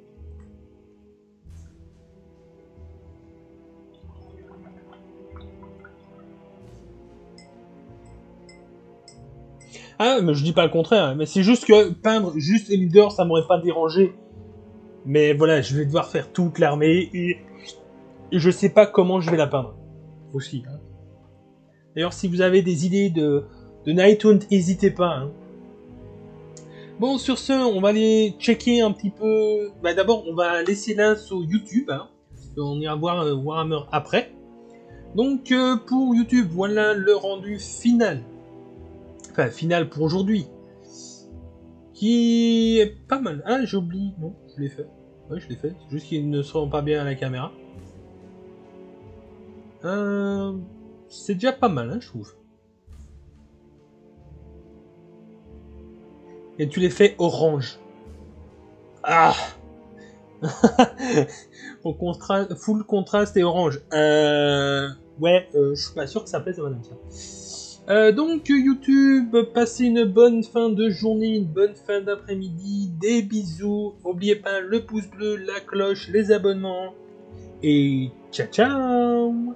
S1: Ah, mais je dis pas le contraire, mais c'est juste que peindre juste un leader, ça m'aurait pas dérangé. Mais voilà, je vais devoir faire toute l'armée et je sais pas comment je vais la peindre. Aussi. Hein. D'ailleurs, si vous avez des idées de Night Hunt, n'hésitez pas. Hein. Bon, sur ce, on va aller checker un petit peu. Bah, d'abord, on va laisser là sur YouTube. Hein. On ira voir Warhammer après. Donc, pour YouTube, voilà le rendu final. Enfin, final pour aujourd'hui. Qui est pas mal. Ah, j'ai oublié. Non, je l'ai fait. Ouais, je l'ai fait. C'est juste qu'ils ne seront pas bien à la caméra. C'est déjà pas mal, hein, je trouve. Et tu les fais orange. Ah. Full contraste et orange. Ouais, je suis pas sûr que ça plaise à madame ça. Donc YouTube, passez une bonne fin de journée, une bonne fin d'après-midi, des bisous. N'oubliez pas le pouce bleu, la cloche, les abonnements. Et ciao ciao.